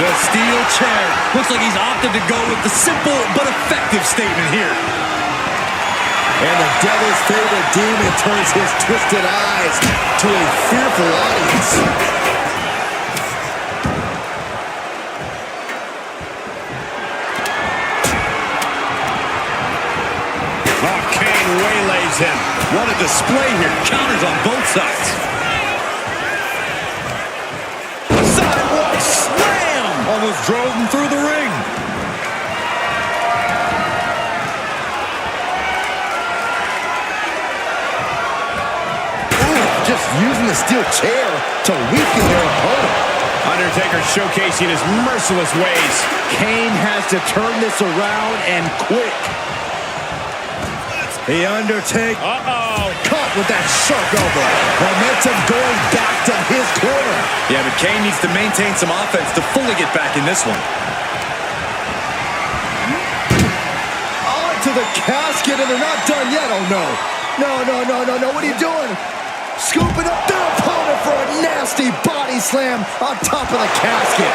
The steel chair. Looks like he's opted to go with the simple but effective statement here. And the devil's favorite demon turns his twisted eyes to a fearful audience. Waylays him. What a display here. Counters on both sides. Sidewalk slam! Almost drove him through the ring. Ooh, just using the steel chair to weaken their opponent. Undertaker showcasing his merciless ways. Kane has to turn this around and quick. The Undertaker caught with that sharp elbow. Momentum going back to his corner. Yeah, but Kane needs to maintain some offense to fully get back in this one. On to the casket, and they're not done yet. Oh, no. No. What are you doing? Scooping up their opponent for a nasty body slam on top of the casket.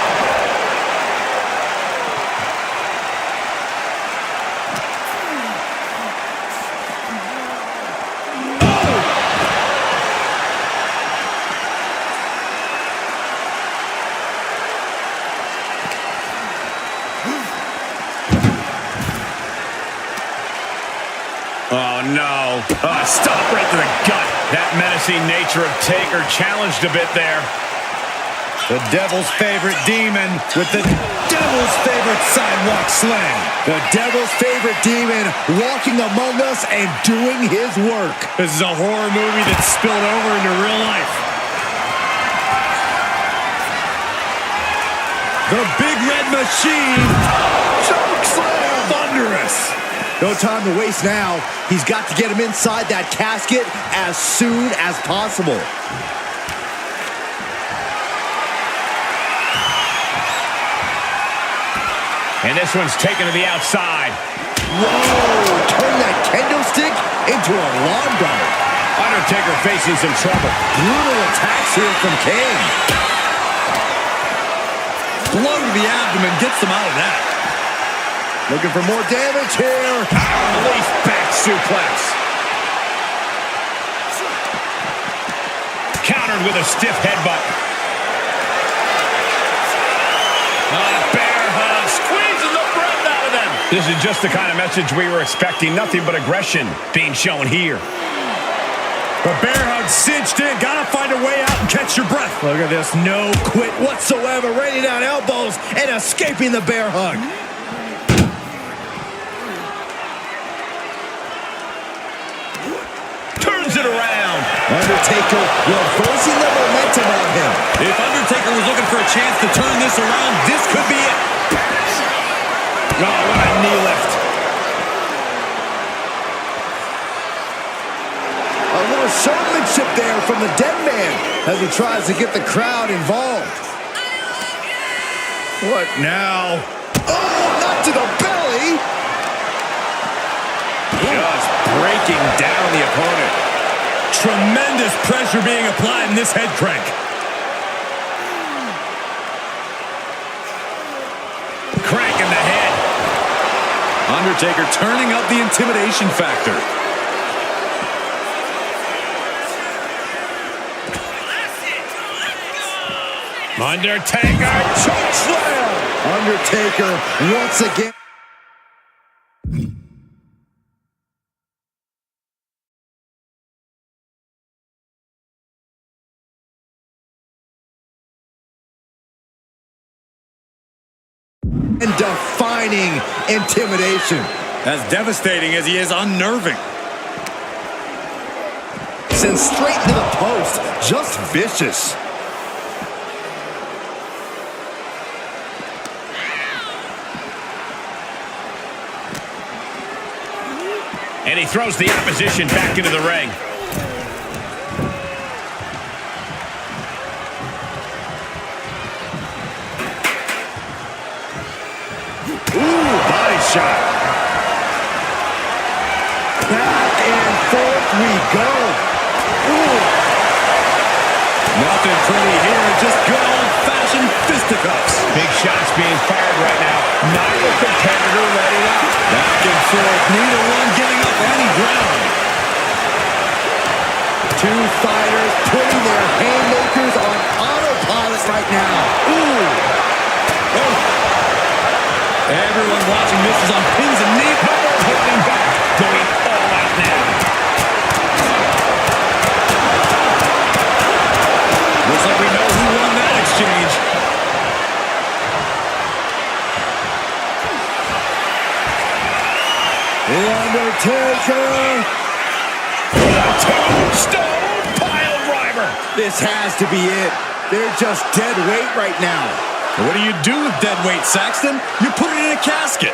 Oh, no. Stop right to the gut. That menacing nature of Taker challenged a bit there. The devil's favorite demon with the devil's favorite sidewalk slam. The devil's favorite demon walking among us and doing his work. This is a horror movie that's spilled over into real life. The Big Red Machine. Choke slam. Thunderous. No time to waste now. He's got to get him inside that casket as soon as possible. And this one's taken to the outside. Whoa! Turn that kendo stick into a lawn dart. Undertaker facing some trouble. Brutal attacks here from Kane. Blow to the abdomen gets them out of that. Looking for more damage here. Release back suplex. Countered with a stiff headbutt. Bear hug, squeezing the breath out of them. This is just the kind of message we were expecting. Nothing but aggression being shown here. The bear hug cinched in. Gotta find a way out and catch your breath. Look at this. No quit whatsoever. Raining down elbows and escaping the bear hug. Turns it around. Undertaker reversing the momentum on him. If Undertaker was looking for a chance to turn this around, this could be it. Oh, what a knee lift. A little showmanship there from the dead man as he tries to get the crowd involved. What now? Oh, not to the belly. Just breaking down the opponent. Tremendous pressure being applied in this head crank. Crank in the head. Undertaker turning up the intimidation factor. Undertaker choke slam. Undertaker once again. And defining intimidation. As devastating as he is unnerving. Sent straight into the post. Just vicious. And he throws the opposition back into the ring. Ooh, body shot. Back and forth we go. Ooh. Nothing pretty here, just good old-fashioned fisticuffs. Big shots being fired right now. Neither competitor letting up. Back and forth, neither one giving up any ground. Two fighters putting their haymakers on autopilot right now. Ooh. Oh. Everyone watching this is on pins and needles. No more holding back. Going all out now. Looks like we know who won that exchange. The Undertaker. Tombstone pile driver. This has to be it. They're just dead weight right now. What do you do with dead weight, Saxton? You put it in a casket.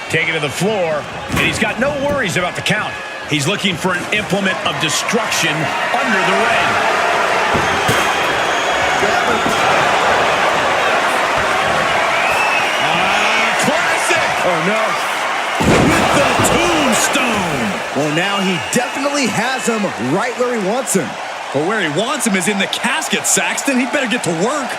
Taken to the floor, and he's got no worries about the count. He's looking for an implement of destruction under the ring. Classic! Oh, no. With the tombstone! Well, now he definitely has him right where he wants him. But where he wants him is in the casket, Saxton. He'd better get to work.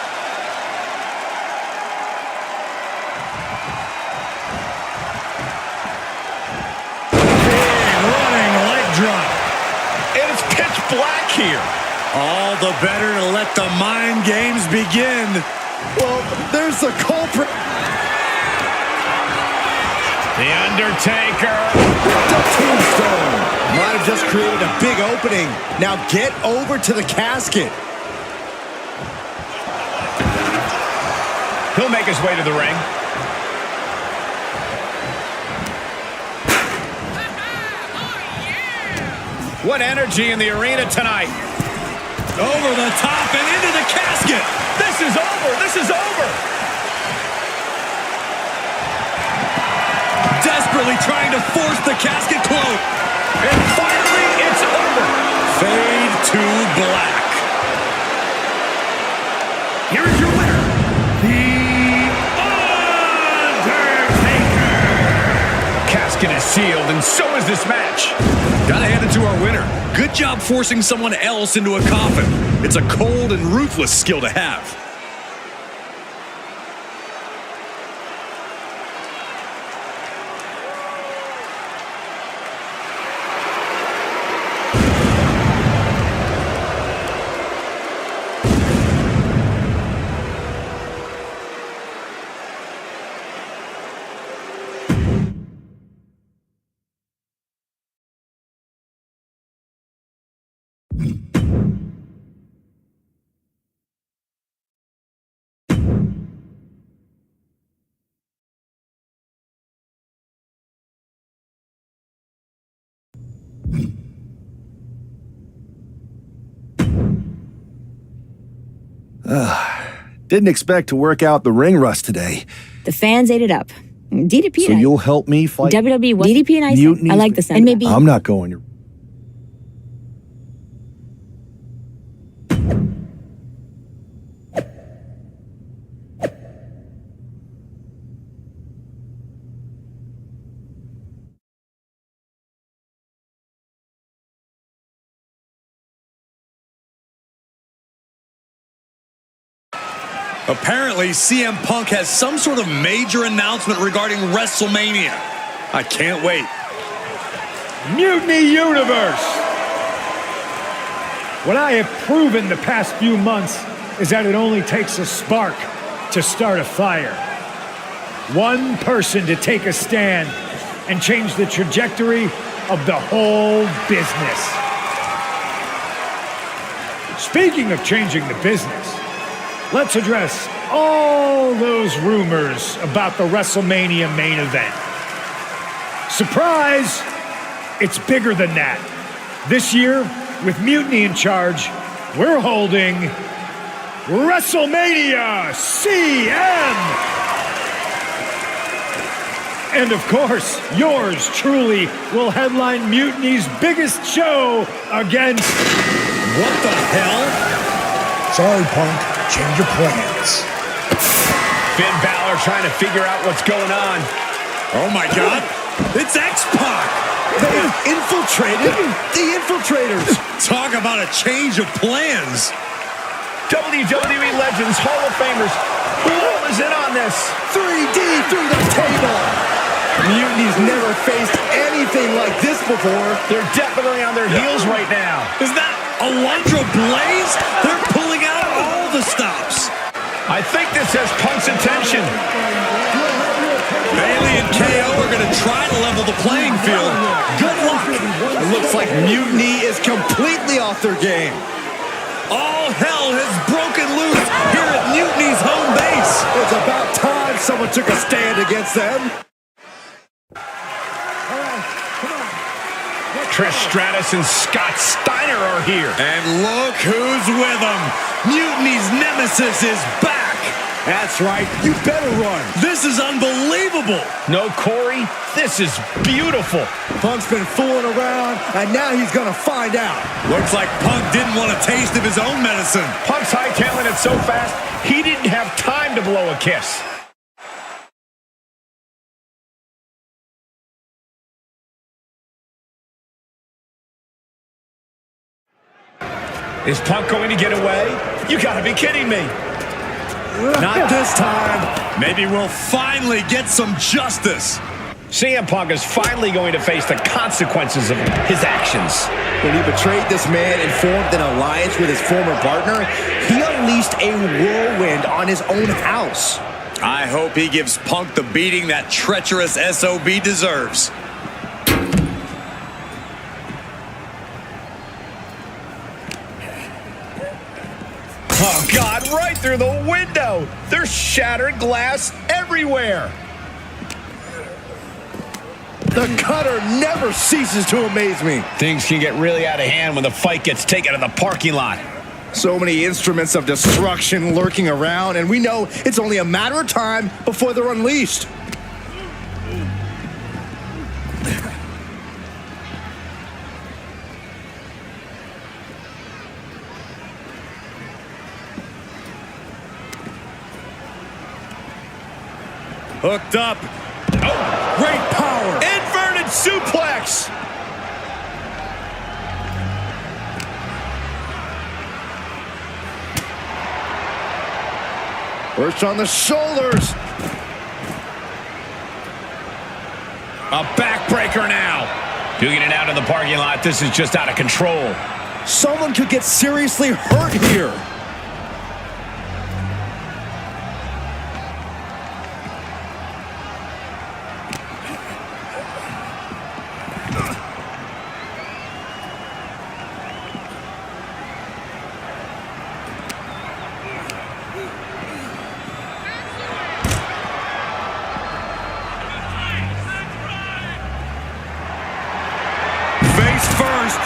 It's pitch black here. All the better to let the mind games begin. Well, there's the culprit. The Undertaker. The tombstone. Might have just created a big opening. Now get over to the casket. He'll make his way to the ring. What energy in the arena tonight. Over the top and into the casket. This is over. This is over. Desperately trying to force the casket closed. And finally, it's over. Fade to black. Here is your winner, The Undertaker. Casket is sealed, and so is this match. Gotta hand it to our winner. Good job forcing someone else into a coffin. It's a cold and ruthless skill to have. Didn't expect to work out the ring rust today. The fans ate it up. DDP So you'll help me fight WWE was DDP and I mutinies? I like the sound. And maybe I'm not going to. Apparently, CM Punk has some sort of major announcement regarding WrestleMania. I can't wait. Mutiny Universe! What I have proven the past few months is that it only takes a spark to start a fire. One person to take a stand and change the trajectory of the whole business. Speaking of changing the business, let's address all those rumors about the WrestleMania main event. Surprise! it's bigger than that. This year, with Mutiny in charge, we're holding WrestleMania CM! And of course, yours truly will headline Mutiny's biggest show against... What the hell? Sorry, Punk. Change your plans. Finn Balor trying to figure out what's going on. Oh my God! It's X-Pac! They've infiltrated the Infiltrators! Talk about a change of plans! WWE Legends, Hall of Famers, who all is in on this? 3D through the table! Mutiny's never faced anything like this before. They're definitely on their heels right now. Is that Alundra Blaze? They're pulling out all the stops. I think this has Punk's attention. Bailey and KO are going to try to level the playing field. Good luck. It looks like Mutiny is completely off their game. All hell has broken loose here at Mutiny's home base. It's about time someone took a stand against them. Trish Stratus and Scott Steiner are here. And look who's with them. Mutiny's nemesis is back. That's right. You better run. This is unbelievable. No Corey, this is beautiful. Punk's been fooling around, and now he's going to find out. Looks like Punk didn't want a taste of his own medicine. Punk's hightailing it so fast, he didn't have time to blow a kiss. Is Punk going to get away? You gotta be kidding me. Not this time. Maybe we'll finally get some justice. CM Punk is finally going to face the consequences of his actions. When he betrayed this man and formed an alliance with his former partner, he unleashed a whirlwind on his own house. I hope he gives Punk the beating that treacherous SOB deserves. Oh, God, right through the window. There's shattered glass everywhere. The cutter never ceases to amaze me. Things can get really out of hand when the fight gets taken to the parking lot. So many instruments of destruction lurking around, and we know it's only a matter of time before they're unleashed. Hooked up. Oh, great power. Inverted suplex. First on the shoulders. A backbreaker now. Duking it out in the parking lot. This is just out of control. Someone could get seriously hurt here. First,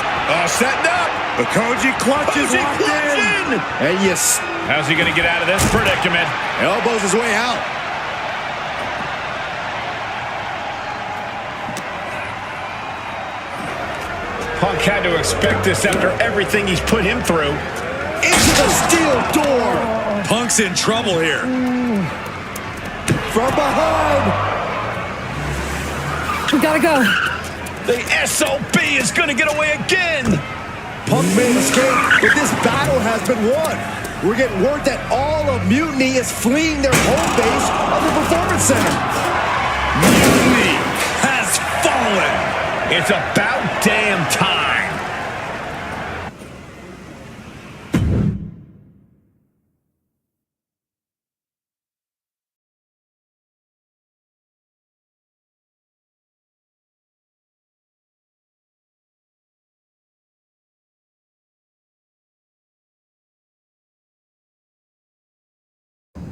setting up. The Koji clutch is locked in. And yes. How's he going to get out of this predicament? Elbows his way out. Punk had to expect this after everything he's put him through. Into the steel door. Punk's in trouble here. From behind. We gotta go. The SOB is going to get away again. Punk made an escape, but this battle has been won. We're getting word that all of Mutiny is fleeing their home base of the Performance Center. Mutiny has fallen. It's about damn time.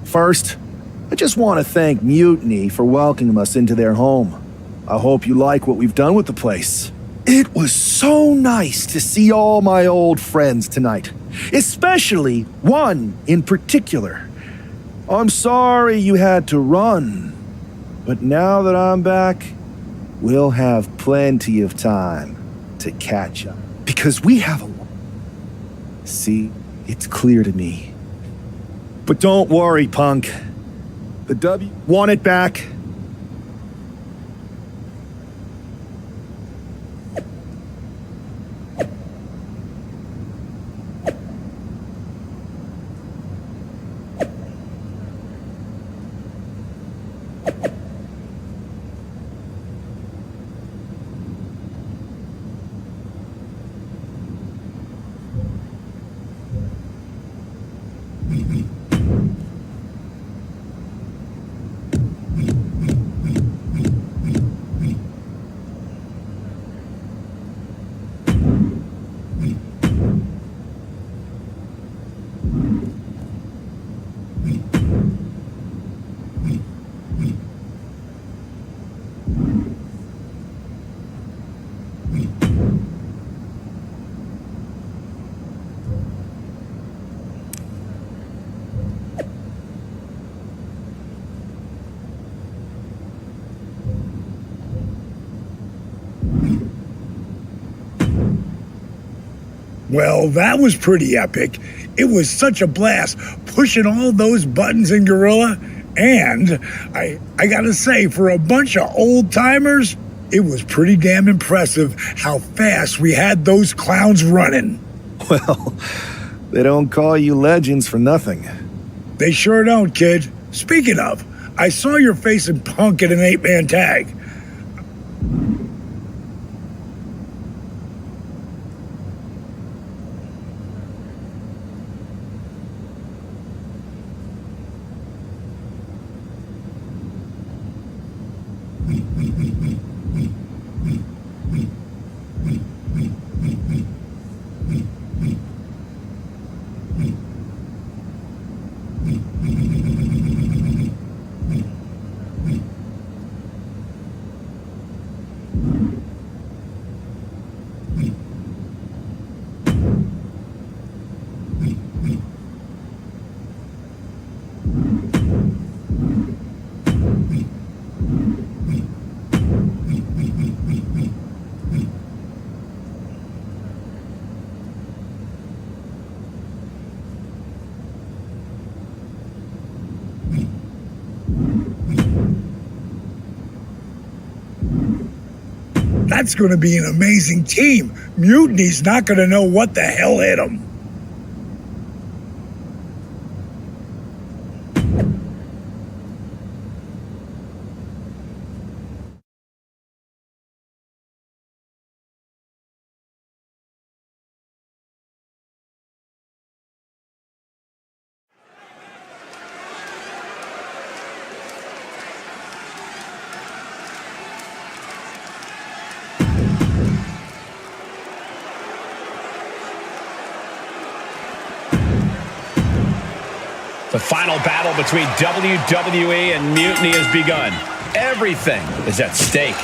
First, I just want to thank Mutiny for welcoming us into their home. I hope you like what we've done with the place. It was so nice to see all my old friends tonight, especially one in particular. I'm sorry you had to run, but now that I'm back, we'll have plenty of time to catch up. Because we have a... See, it's clear to me. But don't worry, punk. The W want it back. Well, that was pretty epic. It was such a blast pushing all those buttons in Gorilla. And I gotta say, for a bunch of old timers, it was pretty damn impressive how fast we had those clowns running. Well, they don't call you legends for nothing. They sure don't, kid. Speaking of, I saw your face in Punk in an 8-man tag. That's going to be an amazing team. Mutiny's not going to know what the hell hit them. The final battle between WWE and Mutiny has begun. Everything is at stake.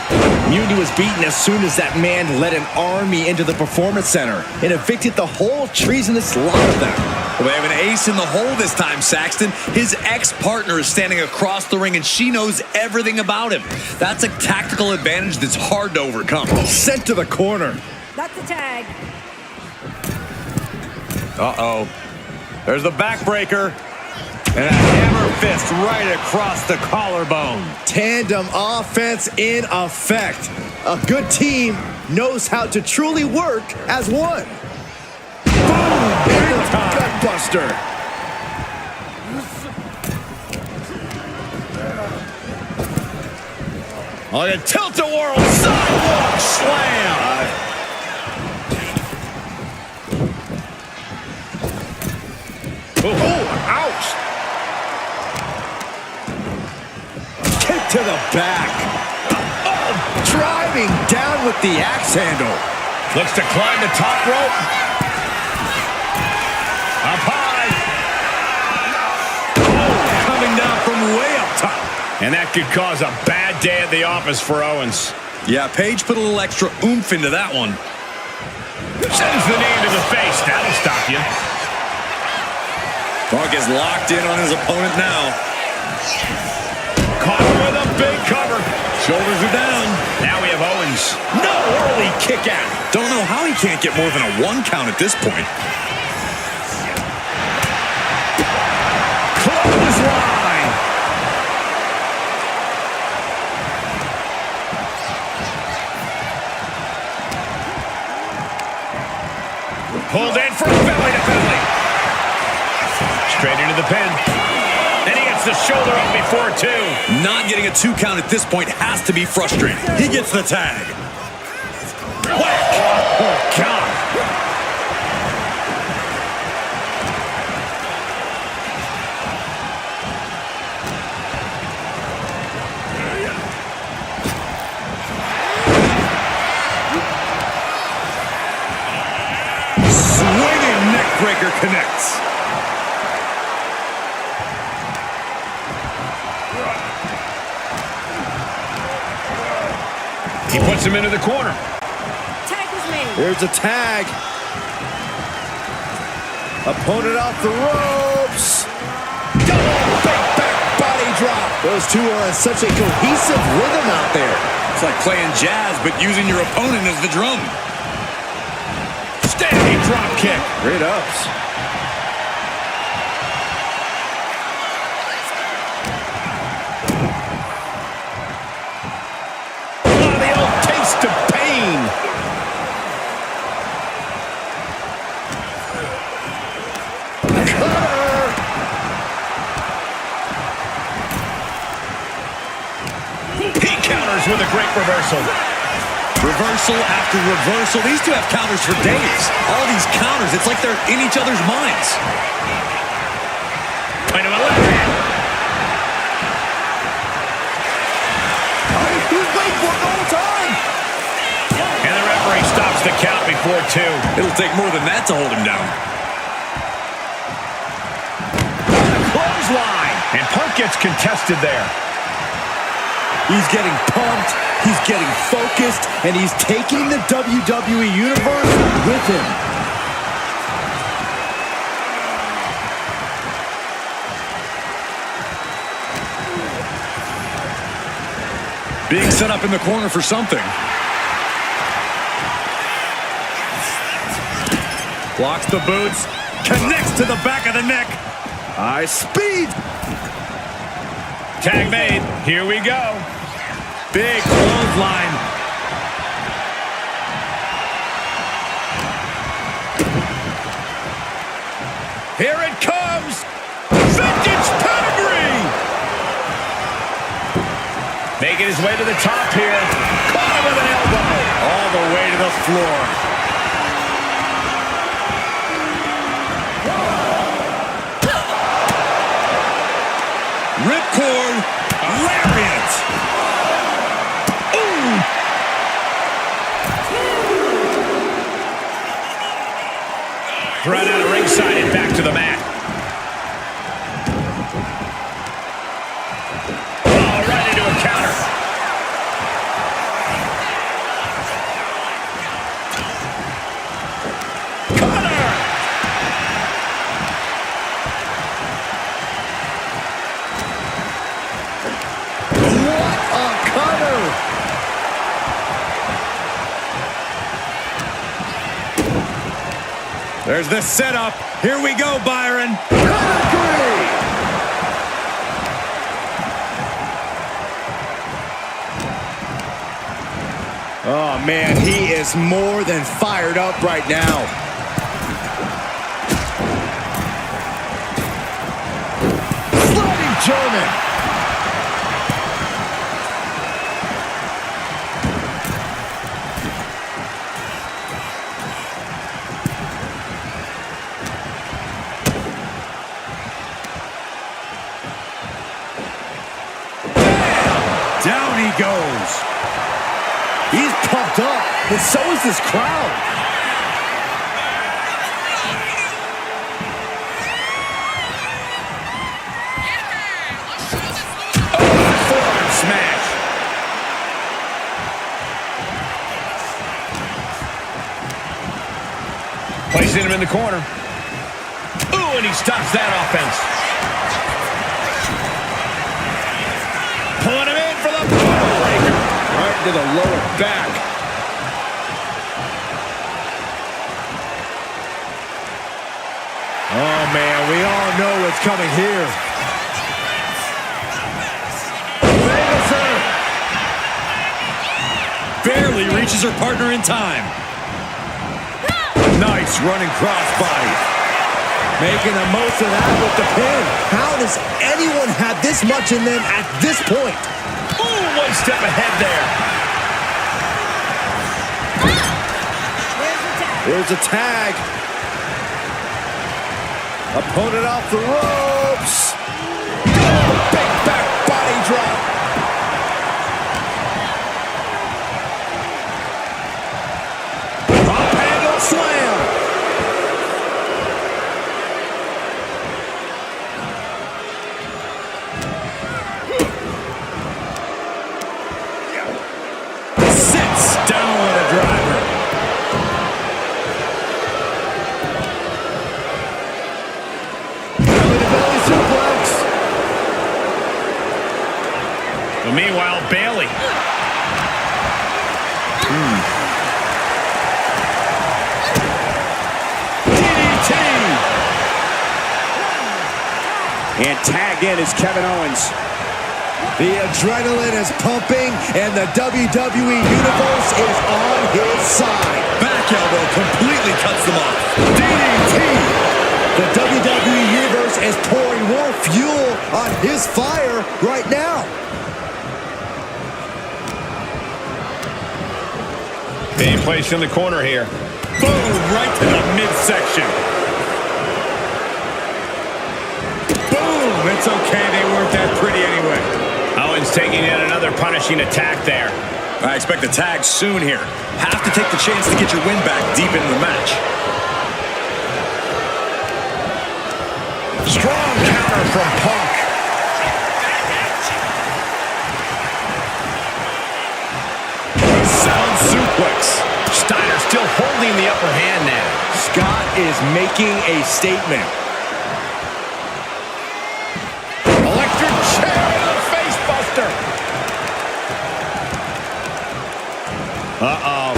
Mutiny was beaten as soon as that man led an army into the Performance Center and evicted the whole treasonous lot of them. Well, they have an ace in the hole this time, Saxton. His ex-partner is standing across the ring, and she knows everything about him. That's a tactical advantage that's hard to overcome. Sent to the corner. That's a tag. Uh-oh. There's the backbreaker. And a hammer fist right across the collarbone. Tandem offense in effect. A good team knows how to truly work as one. Boom! Gutbuster. On a tilt-a-whirl sidewalk slam. Oh, ouch! To the back. Oh, driving down with the axe handle. Looks to climb the top rope. Up high. Oh, coming down from way up top. And that could cause a bad day at the office for Owens. Yeah, Paige put a little extra oomph into that one. Sends the knee into the face. That'll stop you. Punk is locked in on his opponent now. Caught him with a big cover. Shoulders are down. Now we have Owens. No early kick out. Don't know how he can't get more than a 1 count at this point. Clothesline. Pulled in for belly to belly. Straight into the pin. And he gets the shoulder up before 2. Not getting a 2 count at this point has to be frustrating. He gets the tag. Whack! Oh, God. Swinging neckbreaker connects. He puts him into the corner. Tag was made. Here's a tag. Opponent off the ropes. Double big back body drop. Those two are on such a cohesive rhythm out there. It's like playing jazz, but using your opponent as the drum. Standing drop kick. Great ups. The old taste of pain. He counters with a great reversal. Reversal after reversal. These two have counters for days. All these counters, it's like they're in each other's minds. Into a left hand. He's waiting for it the whole time. And the referee stops the count before 2. It'll take more than that to hold him down. Clothesline. And Punk gets contested there. He's getting pumped, he's getting focused, and he's taking the WWE Universe with him. Being set up in the corner for something. Blocks the boots. Connects to the back of the neck. High speed. Tag made. Here we go. Big clothesline. Here it comes. Vintage pedigree. Making his way to the top here. Caught him with an elbow. All the way to the floor. Ripcord. Lariat. Ooh. Thrown out of ringside and back to the mat. Oh, right into a counter. Cutter. What a cutter. There's the setup. Here we go, Byron. Pedigree. Oh, man, he is more than fired up right now. Sliding German. Down he goes. He's pumped up, and so is this crowd. Forearm smash. in the corner. Ooh, and he stops that offense. Pulling him in for the breaker. Right to the lower back. Oh, man, we all know what's coming here. Barely reaches her partner in time. Nice running crossbody. Making the most of that with the pin. How does anyone have this much in them at this point? Ooh, one step ahead there. Here's a tag. Opponent off the ropes. Oh, big back body drop. Top handle slam. Sits down with a driver. Belly suplex. But meanwhile, Bailey. DDT. And tagged in is Kevin Owens. The adrenaline is pumping, and the WWE Universe is on his side. Back elbow completely cuts them off. DDT! The WWE Universe is pouring more fuel on his fire right now. Being placed in the corner here. Boom, right to the midsection. Boom, it's okay. They weren't that pretty anyway. Owens taking in another punishing attack there. I expect a tag soon here. Have to take the chance to get your win back deep into the match. Strong counter from Punk. Sound suplex. Steiner still holding the upper hand now. Scott is making a statement. Electric chair and a face buster. Uh-oh.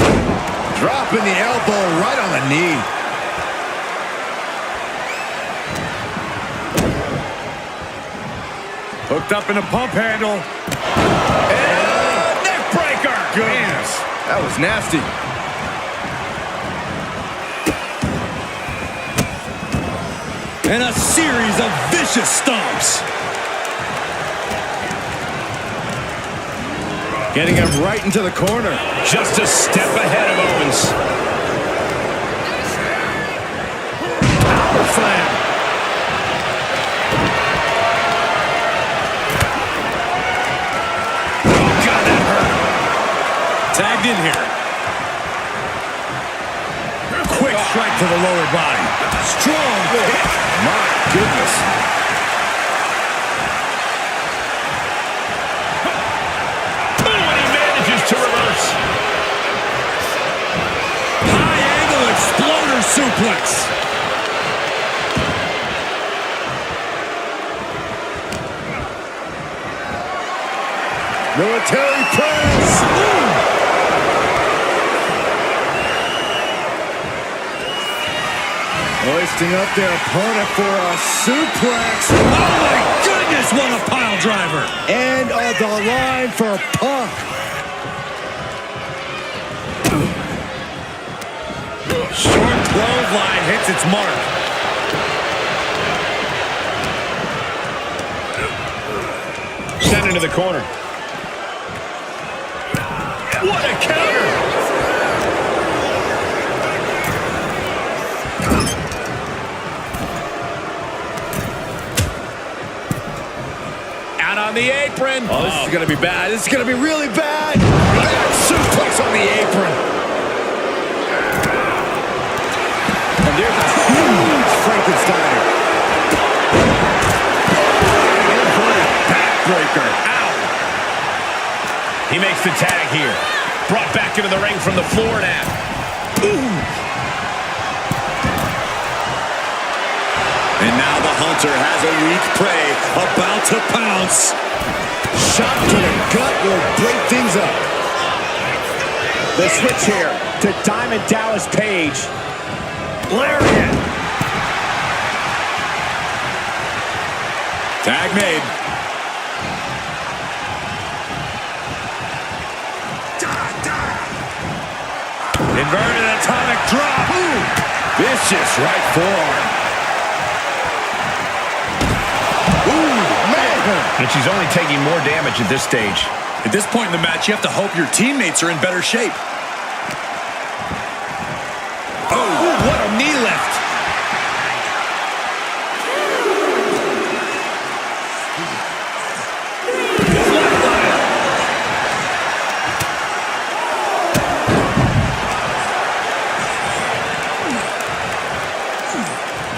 Dropping the elbow right on the knee. Hooked up in a pump handle. And neck breaker. Goodness. That was nasty. And a series of vicious stomps. Getting him right into the corner. Just a step ahead of Owens. Power slam. Oh, God, that hurt. Tagged in here. Quick strike to the lower body. Strong kick. My goodness. Boom, and he manages to reverse. High angle exploder suplex. Military press. Hoisting up their opponent for a suplex. Oh my goodness, what a pile driver. And on the line for Punk. Short clothesline hits its mark. Sent into the corner. What a counter! Out on the apron. Oh, this is going to be bad. This is going to be really bad. Back suplex on the apron. And there's a huge Frankenstein. Inverted backbreaker. Ow. He makes the tag here. Brought back into the ring from the floor now. Ooh. hunter has a weak prey about to pounce. Shot to the gut will break things up. The switch here to Diamond Dallas Page. Lariat. Tag made. Inverted atomic drop. Ooh. Vicious right forearm. Ooh, man. And she's only taking more damage at this stage. At this point in the match, you have to hope your teammates are in better shape. Oh, what a knee lift.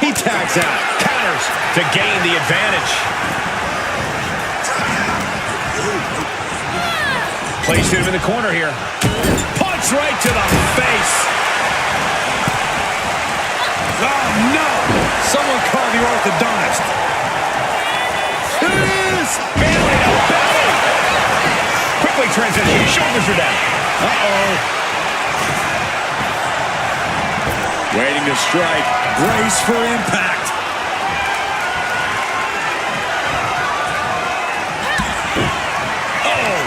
He tags out, counters to gain the advantage. Placed him in the corner here. Punch right to the face. Oh, no! Someone call the orthodontist. Here it is! Bailey to belly! Quickly transition. Shoulders are down. Uh-oh. Waiting to strike. Brace for impact. Oh!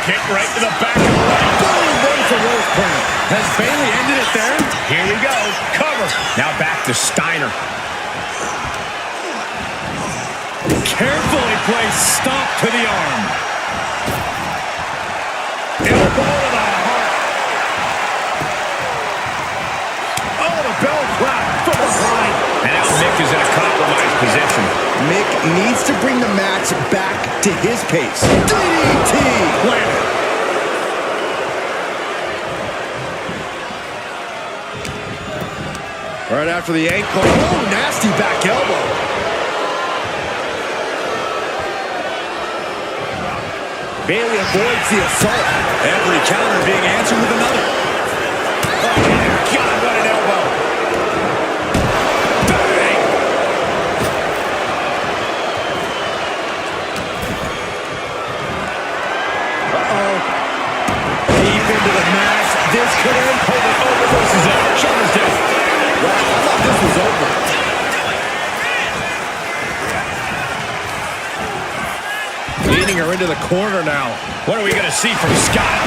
Kick right to the back of the leg. Boom! There's the worst point. Has Bailey ended it there? Here we go. Cover. Now back to Steiner. Carefully placed stomp to the arm. Elbow to the heart. Oh, the bell clap from behind. And now Mick is in a compromised position. Mick needs to bring the match back to his pace. DDT! Planted. Right after the ankle. Oh, nasty back elbow. Bailey avoids the assault. Every counter being answered with another. Oh, my God, what an elbow. Bang! Uh-oh. Deep into the match. This could end. Hold it over versus it. Shoulders down. Wow, I thought this was over. Leading her into the corner now. What are we going to see from Scott?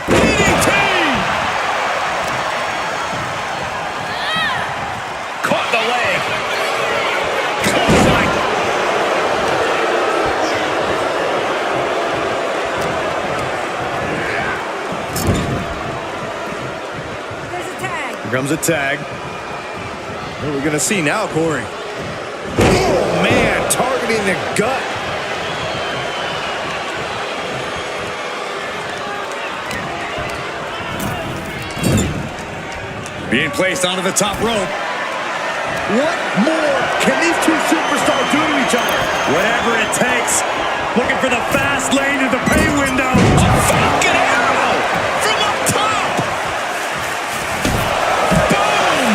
DDT! Caught the leg. Clothesline. There's a tag. Here comes a tag. What are we going to see now, Corey? Oh, man, targeting the gut. Being placed onto the top rope. What more can these two superstars do to each other? Whatever it takes. Looking for the fast lane to the pay window. Fucking arrow from up top. Boom!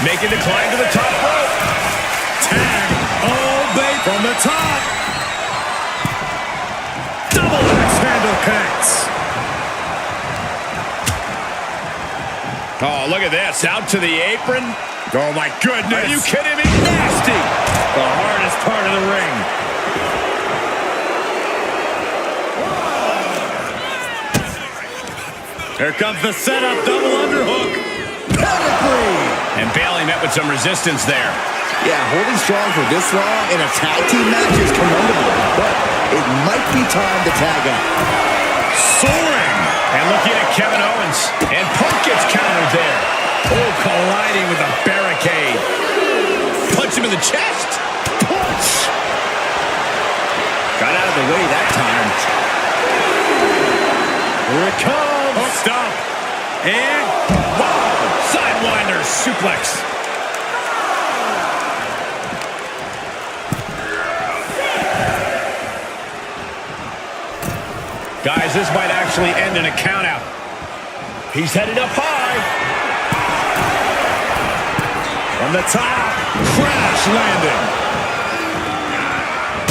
Making the climb to the top rope. Tag. Oh, bait from the top. Double axe handle connects. Oh, look at this. Out to the apron. Oh, my goodness. Are you kidding me? Nasty. The hardest part of the ring. Here comes the setup. Double underhook. Pedigree! And Bailey met with some resistance there. Yeah, holding strong for this long in a tag team match is commendable, but it might be time to tag out. Soaring. And looking at Kevin Owens. And Punk gets countered there. Oh, colliding with a barricade. Punch him in the chest. Punch. Got out of the way that time. Here it comes. Hook stop. And, wow, sidewinder suplex. Guys, this might actually end in a countout. He's headed up high. From the top, crash landing.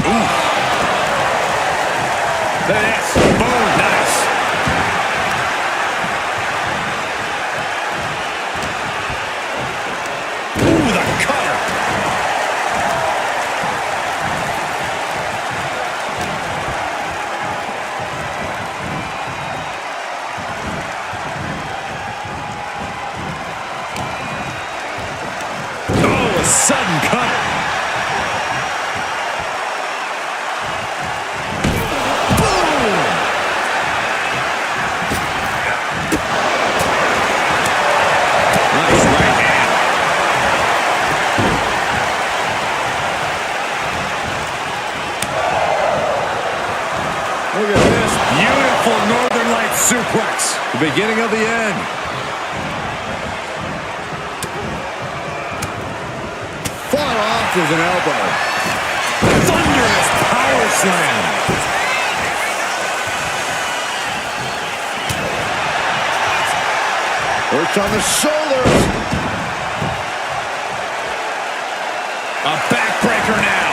Ooh. This, boom, nice. Ooh, the cutter. Oh, a sudden cutter. Look at this beautiful Northern Lights suplex. The beginning of the end. Fought off with an elbow. Thunderous power slam. Works on the shoulders. A backbreaker now.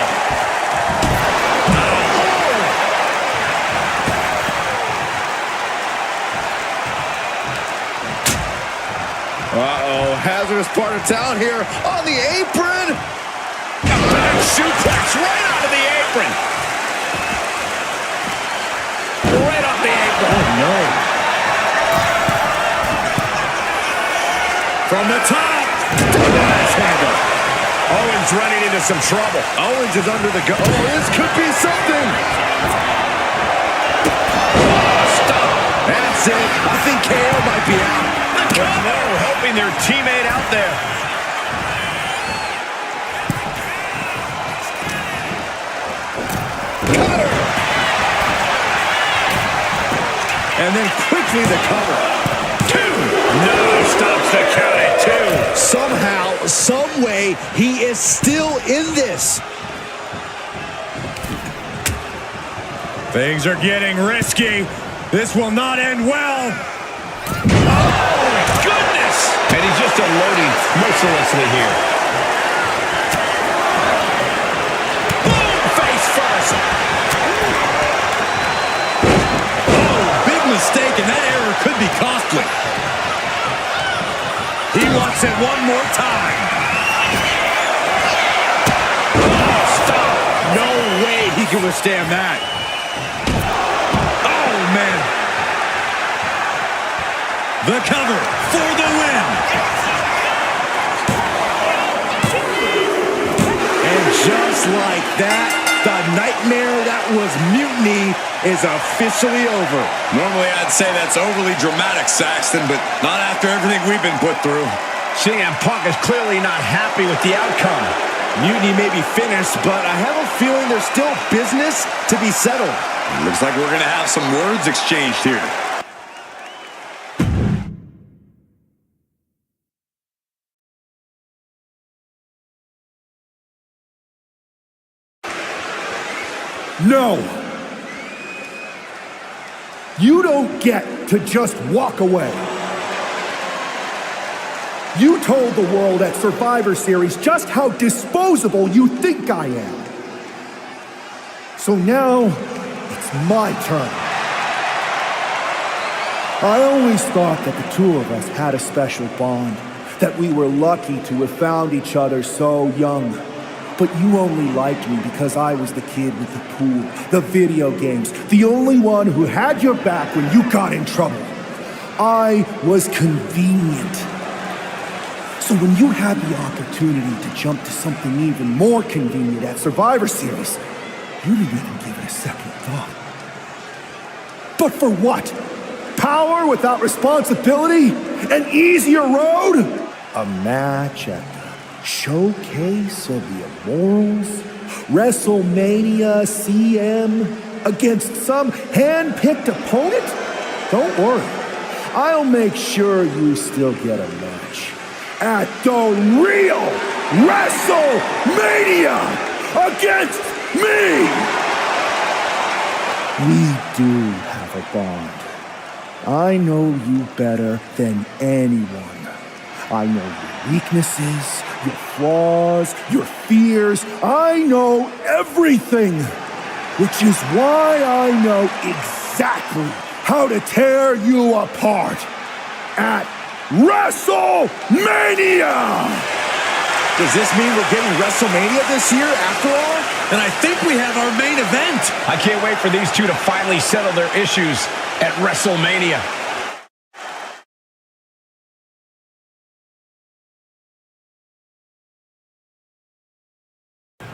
Uh-oh, hazardous part of town here on the apron. A back suplex right onto the apron. Right off the apron. Oh, no. From the top. Nice handle. Owens running into some trouble. Owens is under the gun. Oh, this could be something. That's it. I think KO might be out. No, helping their teammate out there. Cutter. And then quickly the cover. Two. No, stops the count at two. Somehow, some way, he is still in this. Things are getting risky. This will not end well. And he's just unloading mercilessly here. Boom! Face first. Oh, big mistake, and that error could be costly. He wants it one more time. Oh, stop. No way he can withstand that. Oh, man. The cover for the win. And just like that, the nightmare that was Mutiny is officially over. Normally, I'd say that's overly dramatic, Saxton, but not after everything we've been put through. CM Punk is clearly not happy with the outcome. Mutiny may be finished, but I have a feeling there's still business to be settled. Looks like we're going to have some words exchanged here. No! You don't get to just walk away. You told the world at Survivor Series just how disposable you think I am. So now, it's my turn. I always thought that the two of us had a special bond, that we were lucky to have found each other so young. But you only liked me because I was the kid with the pool, the video games, the only one who had your back when you got in trouble. I was convenient. So when you had the opportunity to jump to something even more convenient at Survivor Series, you didn't even give it a second thought. But for what? Power without responsibility? An easier road? A match at Showcase of the Immortals? WrestleMania CM against some hand-picked opponent? Don't worry. I'll make sure you still get a match at the real WrestleMania against me! We do have a bond. I know you better than anyone. I know your weaknesses, your flaws, your fears. I know everything, which is why I know exactly how to tear you apart at WrestleMania! Does this mean we're getting WrestleMania this year after all? And I think we have our main event. I can't wait for these two to finally settle their issues at WrestleMania.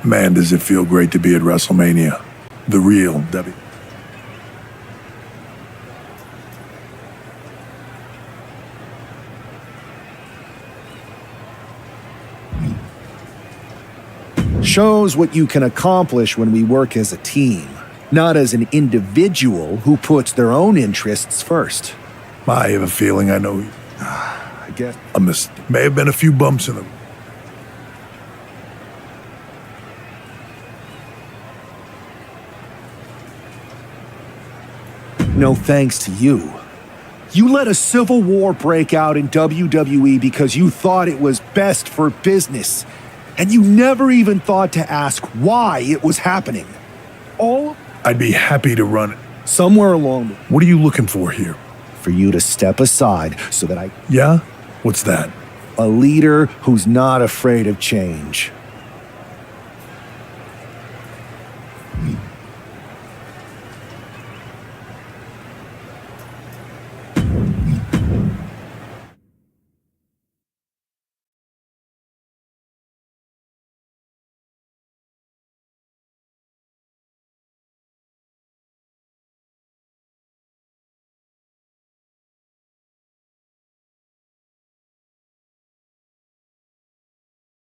Man, does it feel great to be at WrestleMania. The real W. Shows what you can accomplish when we work as a team, not as an individual who puts their own interests first. I have a feeling I know you. I guess. May have been a few bumps in the... No thanks to you. You let a civil war break out in WWE because you thought it was best for business. And you never even thought to ask why it was happening. I'd be happy to run it. Somewhere along the... What are you looking for here? For you to step aside so that Yeah? What's that? A leader who's not afraid of change.